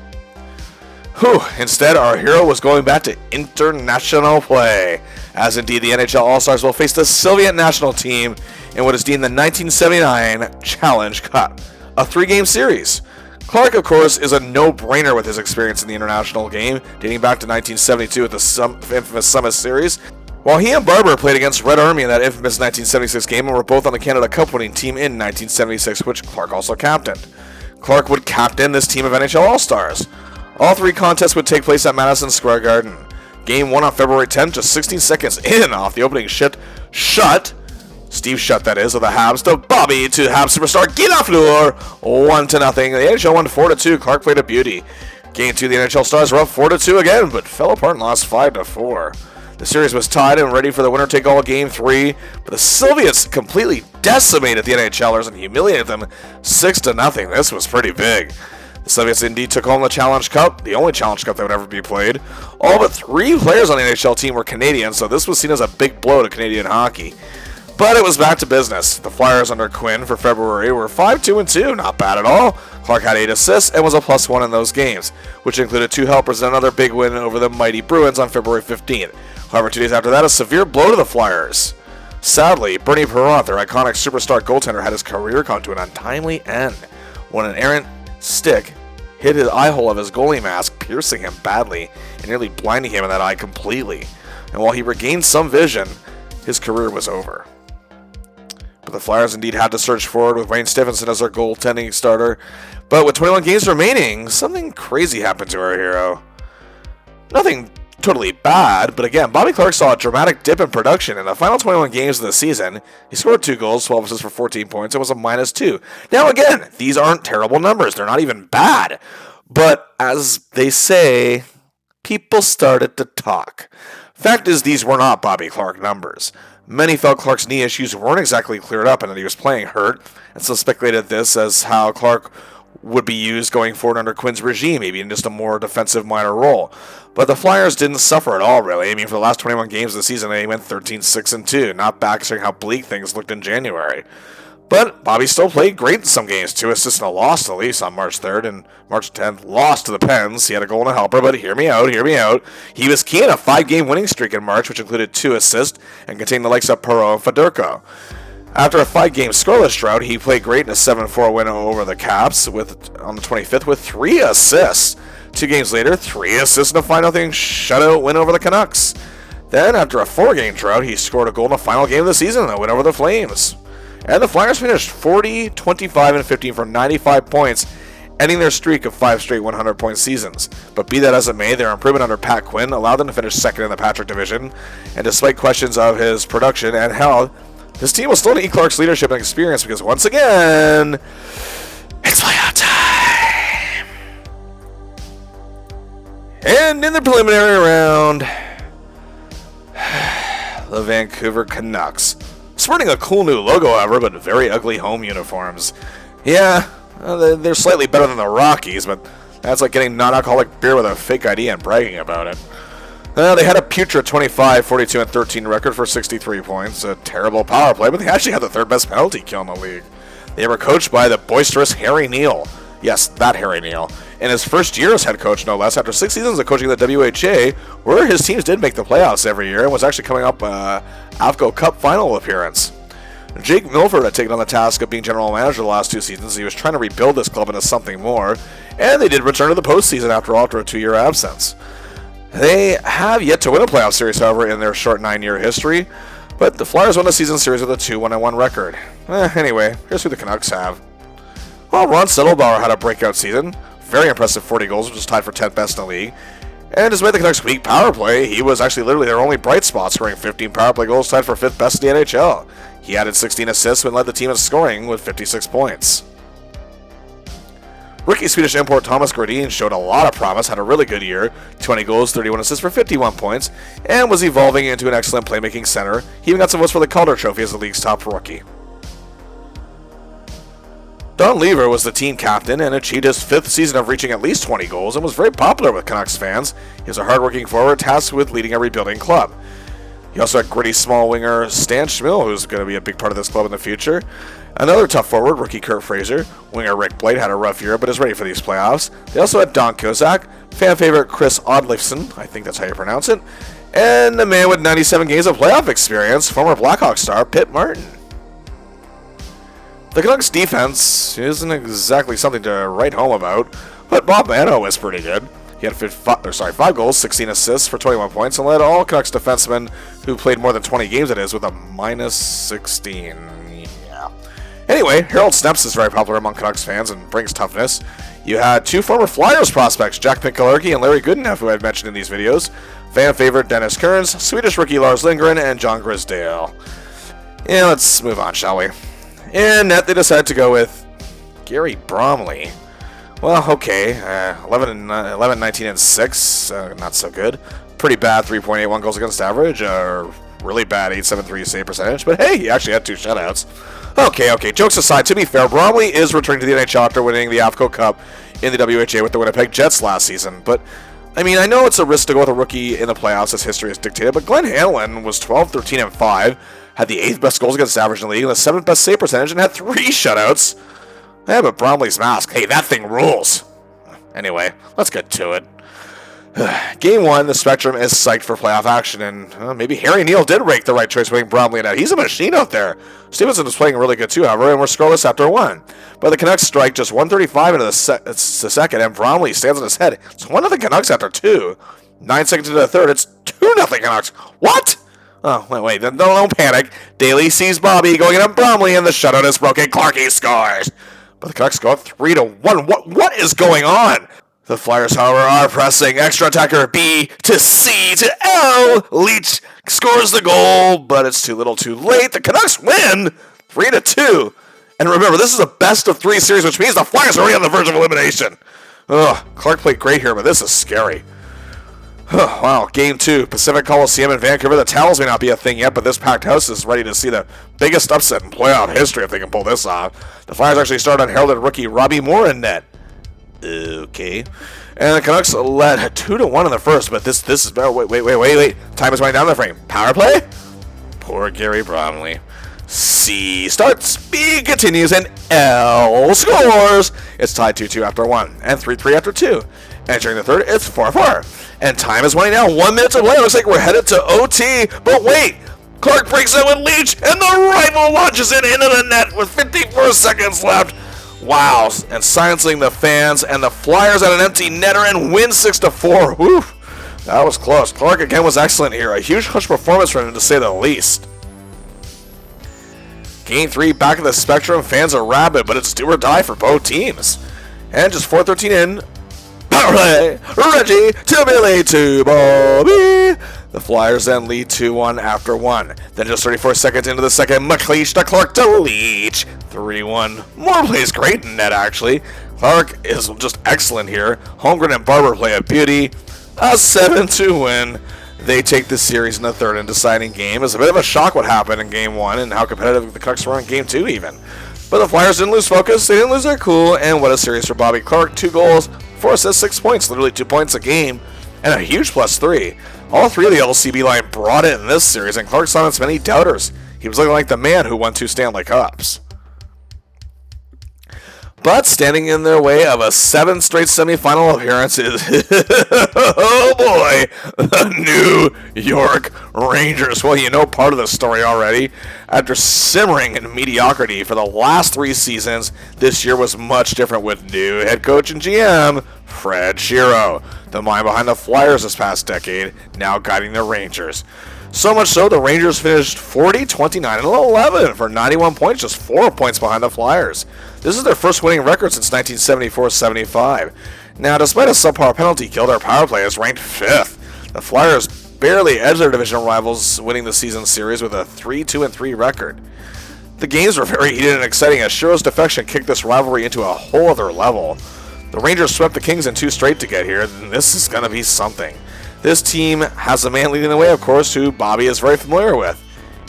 Instead, our hero was going back to international play, as indeed the NHL All-Stars will face the Soviet national team in what is deemed the 1979 Challenge Cup, a 3-game series. Clarke, of course, is a no-brainer with his experience in the international game, dating back to 1972 with the infamous Summit Series, while he and Barber played against Red Army in that infamous 1976 game and were both on the Canada Cup winning team in 1976, which Clarke also captained. Clarke would captain this team of NHL All-Stars. All 3 contests would take place at Madison Square Garden. Game 1 on February 10th, just 16 seconds in off the opening shut, Steve Shutt, that is, of the Habs to Bobby to Habs superstar Guy Lafleur, 1-0. The NHL won 4-2. Clarke played a beauty. Game 2, the NHL Stars were up 4-2 again, but fell apart and lost 5-4. The series was tied and ready for the winner-take-all Game 3, but the Soviets completely decimated the NHLers and humiliated them 6-0. This was pretty big. The Soviets indeed took home the Challenge Cup, the only Challenge Cup that would ever be played. All but 3 players on the NHL team were Canadian, so this was seen as a big blow to Canadian hockey. But it was back to business. The Flyers under Quinn for February were 5-2-2, not bad at all. Clarke had 8 assists and was a +1 in those games, which included 2 helpers and another big win over the mighty Bruins on February 15th. However, 2 days after that, a severe blow to the Flyers. Sadly, Bernie Perrant, their iconic superstar goaltender, had his career come to an untimely end when an errant stick hit his eye hole of his goalie mask, piercing him badly and nearly blinding him in that eye completely. And while he regained some vision, his career was over. But the Flyers indeed had to surge forward with Wayne Stephenson as their goaltending starter. But with 21 games remaining, something crazy happened to our hero. Nothing totally bad, but again, Bobby Carke saw a dramatic dip in production. In the final 21 games of the season, he scored 2 goals, 12 assists for 14 points, and was a -2. Now again, these aren't terrible numbers. They're not even bad. But as they say, people started to talk. Fact is, these were not Bobby Carke numbers. Many felt Clarke's knee issues weren't exactly cleared up and that he was playing hurt, and so speculated this as how Clarke would be used going forward under Quinn's regime, maybe in just a more defensive minor role. But the Flyers didn't suffer at all, really. I mean, for the last 21 games of the season, they went 13-6-2, not back considering how bleak things looked in January. But Bobby still played great in some games, 2 assists and a loss to the Leafs on March 3rd, and March 10th, lost to the Pens. He had a goal and a helper, but hear me out. He was key in a 5-game winning streak in March, which included 2 assists and contained the likes of Perreault and Fedorko. After a 5-game scoreless drought, he played great in a 7-4 win over the Caps on the 25th with 3 assists. 2 games later, 3 assists in a 5-0 shutout win over the Canucks. Then, after a 4-game drought, he scored a goal in the final game of the season and win over the Flames. And the Flyers finished 40, 25, and 15 for 95 points, ending their streak of 5 straight 100-point seasons. But be that as it may, their improvement under Pat Quinn allowed them to finish second in the Patrick division, and despite questions of his production and health, this team will still need Clarke's leadership and experience because once again, it's playoff time. And in the preliminary round, the Vancouver Canucks. Sporting a cool new logo, however, but very ugly home uniforms. Yeah, they're slightly better than the Rockies, but that's like getting non-alcoholic beer with a fake ID and bragging about it. They had a putrid 25, 42, and 13 record for 63 points. A terrible power play, but they actually had the 3rd best penalty kill in the league. They were coached by the boisterous Harry Neal. Yes, that Harry Neal. In his first year as head coach, no less, after 6 seasons of coaching the WHA, where his teams did make the playoffs every year and was actually coming up AFCO Cup final appearance. Jake Milford had taken on the task of being general manager the last 2 seasons. He was trying to rebuild this club into something more, and they did return to the postseason after all after a 2-year absence. They have yet to win a playoff series, however, in their short 9-year history, but the Flyers won the season series with a 2-1-1 record. Anyway, here's who the Canucks have. Well, Ron Settlebauer had a breakout season. Very impressive 40 goals, which was tied for 10th best in the league. And despite the Canucks' weak power play, he was actually literally their only bright spot, scoring 15 power play goals, tied for 5th best in the NHL. He added 16 assists and led the team in scoring with 56 points. Rookie Swedish import Thomas Grodin showed a lot of promise, had a really good year, 20 goals, 31 assists for 51 points, and was evolving into an excellent playmaking center. He even got some votes for the Calder Trophy as the league's top rookie. Don Lever was the team captain and achieved his 5th season of reaching at least 20 goals and was very popular with Canucks fans. He was a hard-working forward tasked with leading a rebuilding club. He also had gritty small winger Stan Schmill, who's going to be a big part of this club in the future. Another tough forward, rookie Kurt Fraser. Winger Rick Blade had a rough year, but is ready for these playoffs. They also had Don Kozak, fan favorite Chris Odlifson, I think that's how you pronounce it, and the man with 97 games of playoff experience, former Blackhawks star Pitt Martin. The Canucks defense isn't exactly something to write home about, but Bob Manno was pretty good. He had 5 goals, 16 assists for 21 points, and led all Canucks defensemen who played more than 20 games, with a -16. Yeah. Anyway, Harold Snepsts is very popular among Canucks fans and brings toughness. You had 2 former Flyers prospects, Jack Pinkkalerki and Larry Goodenheff, who I had mentioned in these videos, fan favorite Dennis Kearns, Swedish rookie Lars Lindgren, and John Grisdale. Yeah, let's move on, shall we? In net, they decided to go with Gary Bromley. Well, okay, 11, 19, and 6, not so good. pretty bad 3.81 goals against average, really bad 8.73 save percentage, but hey, he actually had 2 shutouts. Okay, jokes aside, to be fair, Bromley is returning to the NHL after winning the AFCO Cup in the WHA with the Winnipeg Jets last season, but I mean, I know it's a risk to go with a rookie in the playoffs as history has dictated, but Glenn Hanlon was 12, 13, and 5, had the 8th best goals against average in the league, and the 7th best save percentage, and had 3 shutouts. Yeah, but Bromley's mask, hey, that thing rules. Anyway, let's get to it. Game 1, the Spectrum is psyched for playoff action, and maybe Harry Neal did rake the right choice putting Bromley in net. He's a machine out there. Stevenson is playing really good too, however, and we're scoreless after 1. But the Canucks strike just 1:35 into the second, and Bromley stands on his head. It's 1-0 Canucks after 2. 9 seconds into the third, it's 2-0 Canucks. What? Oh, wait, don't panic. Daly sees Bobby going in on Bromley, and the shutout is broken. Clarke scores. But the Canucks go up 3-1. What is going on? The Flyers, however, are pressing. Extra attacker B to C to L. Leach scores the goal, but it's too little too late. The Canucks win 3-2. And remember, this is a best-of-3 series, which means the Flyers are already on the verge of elimination. Ugh, Clarke played great here, but this is scary. Wow, Game 2, Pacific Coliseum in Vancouver. The towels may not be a thing yet, but this packed house is ready to see the biggest upset in playoff history if they can pull this off. The Flyers actually start unheralded rookie Robbie Moore in net. Okay. And the Canucks led 2-1 in the first, but this is better. Wait. Time is running down the frame. Power play? Poor Gary Bromley. C starts, B continues, and L scores. It's tied 2-2 after 1, and 3-3 after 2. Entering the third, it's 4-4. And time is running down. 1 minute to play. Looks like we're headed to OT, but wait. Clarke breaks it with Leach, and the rifle launches it into the net with 54 seconds left. Wow, and silencing the fans, and the Flyers at an empty netter and win 6-4. Whew, that was close. Clarke again was excellent here. A huge clutch performance for him, to say the least. Game 3, back at the Spectrum. Fans are rabid, but it's do or die for both teams. And just 4:13 in, power play, Reggie to Billy to Bobby. The Flyers then lead 2-1 after 1. Then just 34 seconds into the second, McLeish to Clarke to Leach. 3-1. Moore plays great in net, actually. Clarke is just excellent here. Holmgren and Barber play a beauty. A 7-2 win. They take the series in the third and deciding game. It's a bit of a shock what happened in Game 1 and how competitive the Canucks were in Game 2 even. But the Flyers didn't lose focus. They didn't lose their cool. And what a series for Bobby Carke. 2 goals, 4 assists, 6 points. Literally 2 points a game. And a huge +3. All 3 of the LCB line brought it in this series, and Clarke silenced many doubters. He was looking like the man who won 2 Stanley Cups. But standing in their way of a 7 straight semifinal appearances, oh boy, the New York Rangers. Well, you know part of the story already. After simmering in mediocrity for the last 3 seasons, this year was much different with new head coach and GM, Fred Shero, the mind behind the Flyers this past decade, now guiding the Rangers. So much so, the Rangers finished 40, 29, and 11 for 91 points, just 4 points behind the Flyers. This is their first winning record since 1974-75. Now, despite a subpar penalty kill, their power play is ranked 5th. The Flyers barely edged their division rivals, winning the season series with a 3-2-3 record. The games were very heated and exciting as Shero's defection kicked this rivalry into a whole other level. The Rangers swept the Kings in 2 straight to get here, and this is going to be something. This team has a man leading the way, of course, who Bobby is very familiar with.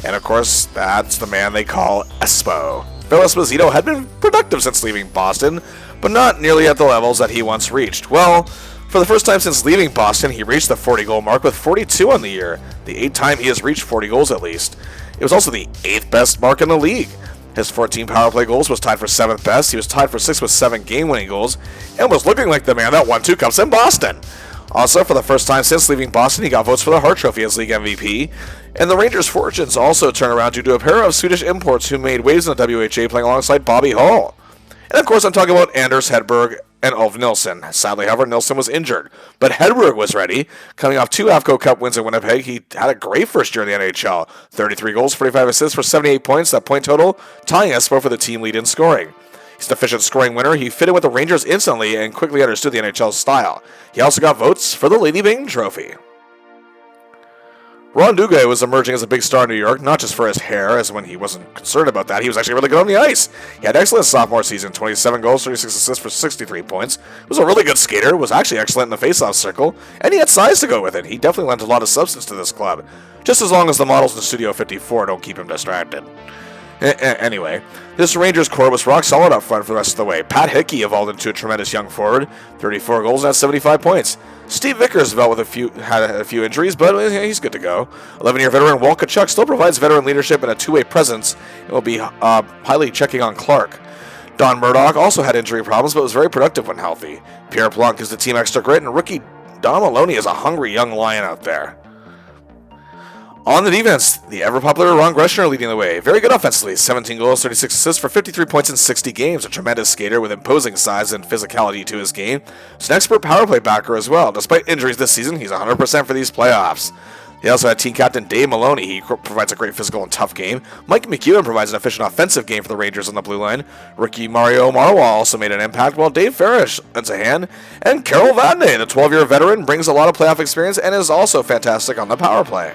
And, of course, that's the man they call Espo. Phil Esposito had been productive since leaving Boston, but not nearly at the levels that he once reached. Well, for the first time since leaving Boston, he reached the 40-goal mark with 42 on the year, the 8th time he has reached 40 goals at least. It was also the 8th best mark in the league. His 14 power play goals was tied for 7th best. He was tied for 6th with 7 game-winning goals, and was looking like the man that won 2 cups in Boston. Also, for the first time since leaving Boston, he got votes for the Hart Trophy as league MVP. And the Rangers' fortunes also turned around due to a pair of Swedish imports who made waves in the WHA playing alongside Bobby Hull. And of course, I'm talking about Anders Hedberg and Ulf Nilsson. Sadly, however, Nilsson was injured, but Hedberg was ready. Coming off 2 AFCO Cup wins in Winnipeg, he had a great first year in the NHL. 33 goals, 45 assists for 78 points, that point total, tying Espo for the team lead in scoring. He's an efficient scoring winner. He fitted with the Rangers instantly and quickly understood the NHL's style. He also got votes for the Lady Byng Trophy. Ron Duguay was emerging as a big star in New York, not just for his hair, as when he wasn't concerned about that, he was actually really good on the ice. He had excellent sophomore season, 27 goals, 36 assists for 63 points. He was a really good skater, was actually excellent in the faceoff circle, and he had size to go with it. He definitely lent a lot of substance to this club, just as long as the models in Studio 54 don't keep him distracted. Anyway, this Rangers core was rock solid up front for the rest of the way. Pat Hickey evolved into a tremendous young forward, 34 goals and had 75 points. Steve Vickers had a few injuries, but he's good to go. 11-year veteran Walt Kachuk still provides veteran leadership and a two-way presence and will be highly checking on Clarke. Don Murdoch also had injury problems, but was very productive when healthy. Pierre Plonk is the team extra grit, and rookie Don Maloney is a hungry young lion out there. On the defense, the ever-popular Ron Greschner leading the way. Very good offensively, 17 goals, 36 assists for 53 points in 60 games. A tremendous skater with imposing size and physicality to his game. He's an expert power play backer as well. Despite injuries this season, he's 100% for these playoffs. He also had team captain Dave Maloney. He provides a great physical and tough game. Mike McEwen provides an efficient offensive game for the Rangers on the blue line. Rookie Mario Marwa also made an impact, while Dave Farish lends a hand. And Carol Vadnais, the 12-year veteran, brings a lot of playoff experience and is also fantastic on the power play.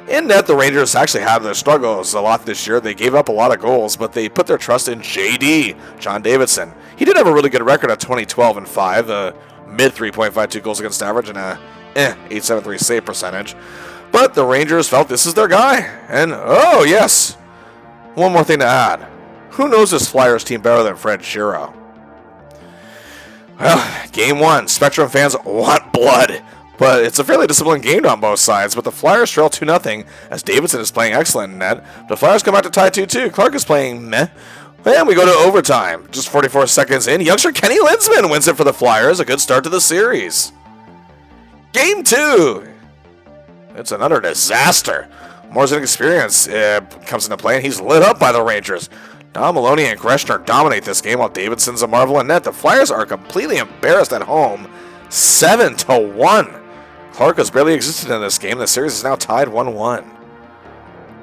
In net, the Rangers actually had their struggles a lot this year. They gave up a lot of goals, but they put their trust in JD, John Davidson. He did have a really good record at 20-12-5, the mid 3.52 goals against average and a .873 save percentage. But the Rangers felt this is their guy. And, oh yes, one more thing to add. Who knows this Flyers team better than Fred Shero? Well, Game 1, Spectrum fans want blood. But it's a fairly disciplined game on both sides, but the Flyers trail 2-0 as Davidson is playing excellent in net. The Flyers come out to tie 2-2. Clarke is playing meh. And we go to overtime. Just 44 seconds in, youngster Kenny Linsman wins it for the Flyers. A good start to the series. Game 2. It's another disaster. Moore's inexperience comes into play, and he's lit up by the Rangers. Don Maloney and Greschner dominate this game, while Davidson's a marvel in net. The Flyers are completely embarrassed at home, 7-1. Clarke has barely existed in this game. The series is now tied 1-1.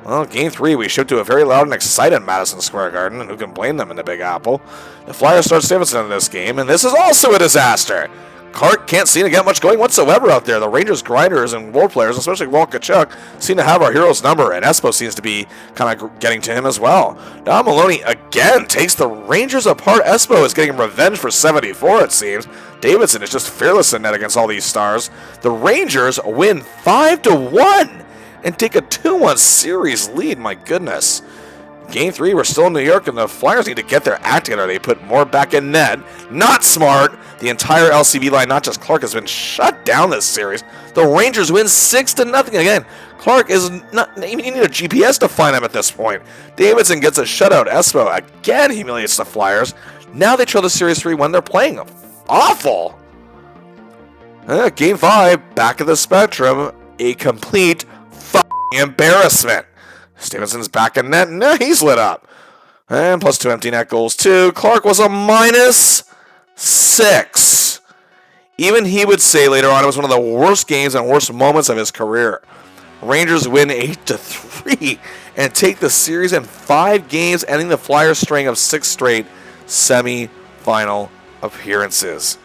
Well, Game 3, we shift to a very loud and excited Madison Square Garden, and who can blame them in the Big Apple? The Flyers start Davidson in this game, and this is also a disaster. Clarke can't seem to get much going whatsoever out there. The Rangers grinders and role players, especially Walt Kachuk, seem to have our hero's number, and Espo seems to be kind of getting to him as well. Don Maloney again takes the Rangers apart. Espo is getting revenge for 74, it seems. Davidson is just fearless in net against all these stars. The Rangers win 5-1 and take a 2-1 series lead. My goodness. Game 3, we're still in New York, and the Flyers need to get their act together. They put more back in net. Not smart. The entire LCB line, not just Clarke, has been shut down this series. The Rangers win 6-0 again. Clarke is not even need a GPS to find him at this point. Davidson gets a shutout. Espo again humiliates the Flyers. Now they trail the series 3-1. They're playing awful. Game 5, back of the Spectrum, a complete embarrassment. Stevenson's back in net. No, he's lit up. And plus 2 empty net goals, too. Clarke was a -6. Even he would say later on it was one of the worst games and worst moments of his career. Rangers win 8-3 and take the series in 5 games, ending the Flyers' string of 6 straight semi-final appearances.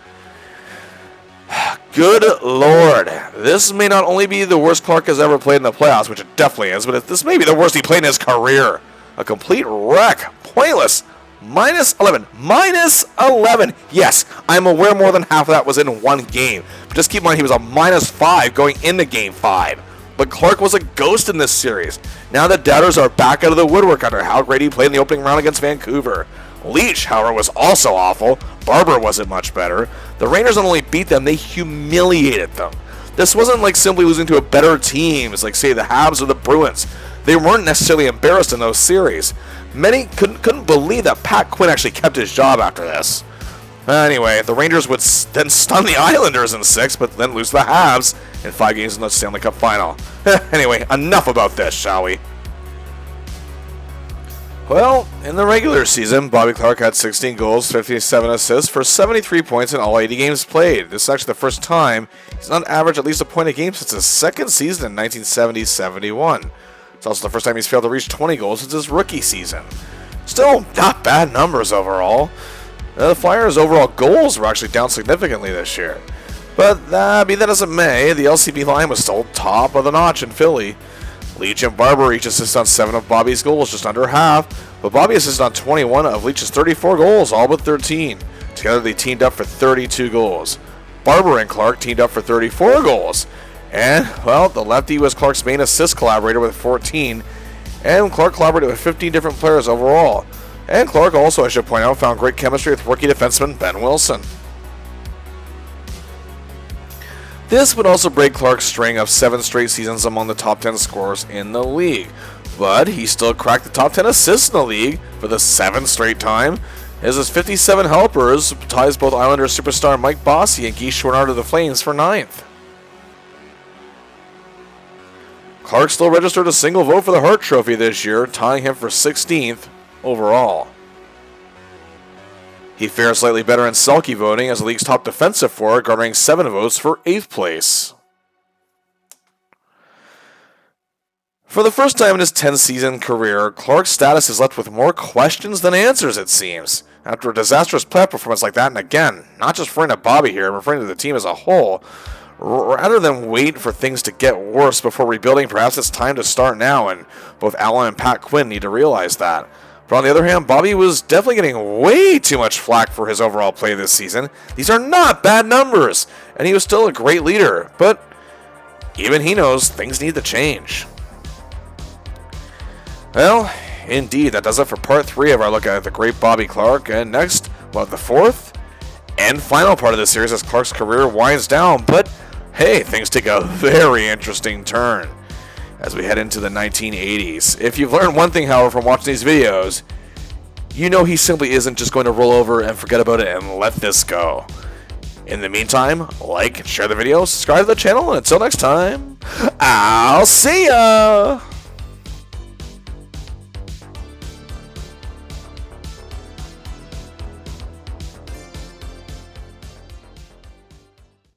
Good Lord. This may not only be the worst Clarke has ever played in the playoffs, which it definitely is, but this may be the worst he played in his career. A complete wreck. Pointless. -11. -11. Yes, I'm aware more than half of that was in one game. But just keep in mind he was a -5 going into Game 5. But Clarke was a ghost in this series. Now the doubters are back out of the woodwork after how great he played in the opening round against Vancouver. Leach, however, was also awful. Barber wasn't much better. The Rangers not only beat them, they humiliated them. This wasn't like simply losing to a better team, as like, say, the Habs or the Bruins. They weren't necessarily embarrassed in those series. Many couldn't believe that Pat Quinn actually kept his job after this. Anyway, the Rangers would then stun the Islanders in 6, but then lose to the Habs in 5 games in the Stanley Cup final. Anyway, enough about this, shall we? Well, in the regular season, Bobby Carke had 16 goals, 57 assists for 73 points in all 80 games played. This is actually the first time he's not averaged at least a point a game since his second season in 1970-71. It's also the first time he's failed to reach 20 goals since his rookie season. Still, not bad numbers overall. The Flyers' overall goals were actually down significantly this year. But be that as it may, the LCB line was still top of the notch in Philly. Leach and Barber each assist on 7 of Bobby's goals, just under half, but Bobby assisted on 21 of Leach's 34 goals, all but 13. Together they teamed up for 32 goals. Barber and Clarke teamed up for 34 goals. And, well, the lefty was Clarke's main assist collaborator with 14, and Clarke collaborated with 15 different players overall. And Clarke also, I should point out, found great chemistry with rookie defenseman Ben Wilson. This would also break Clarke's string of 7 straight seasons among the top 10 scorers in the league, but he still cracked the top 10 assists in the league for the 7th straight time, as his 57 helpers ties both Islanders superstar Mike Bossy and Guy Chouinard of the Flames for 9th. Clarke still registered a single vote for the Hart Trophy this year, tying him for 16th overall. He fared slightly better in Selke voting as the league's top defensive forward, garnering 7 votes for 8th place. For the first time in his 10-season career, Clarke's status is left with more questions than answers, it seems. After a disastrous playoff performance like that, and again, not just referring to Bobby here, I'm referring to the team as a whole, rather than wait for things to get worse before rebuilding, perhaps it's time to start now, and both Alan and Pat Quinn need to realize that. But on the other hand, Bobby was definitely getting way too much flack for his overall play this season. These are not bad numbers, and he was still a great leader, but even he knows things need to change. Well, indeed, that does it for part 3 of our look at the great Bobby Clarke, and next, well, the 4th and final part of the series as Clarke's career winds down, but hey, things take a very interesting turn as we head into the 1980s. If you've learned one thing, however, from watching these videos, you know he simply isn't just going to roll over and forget about it and let this go. In the meantime, like and share the video, subscribe to the channel, and until next time, I'll see ya!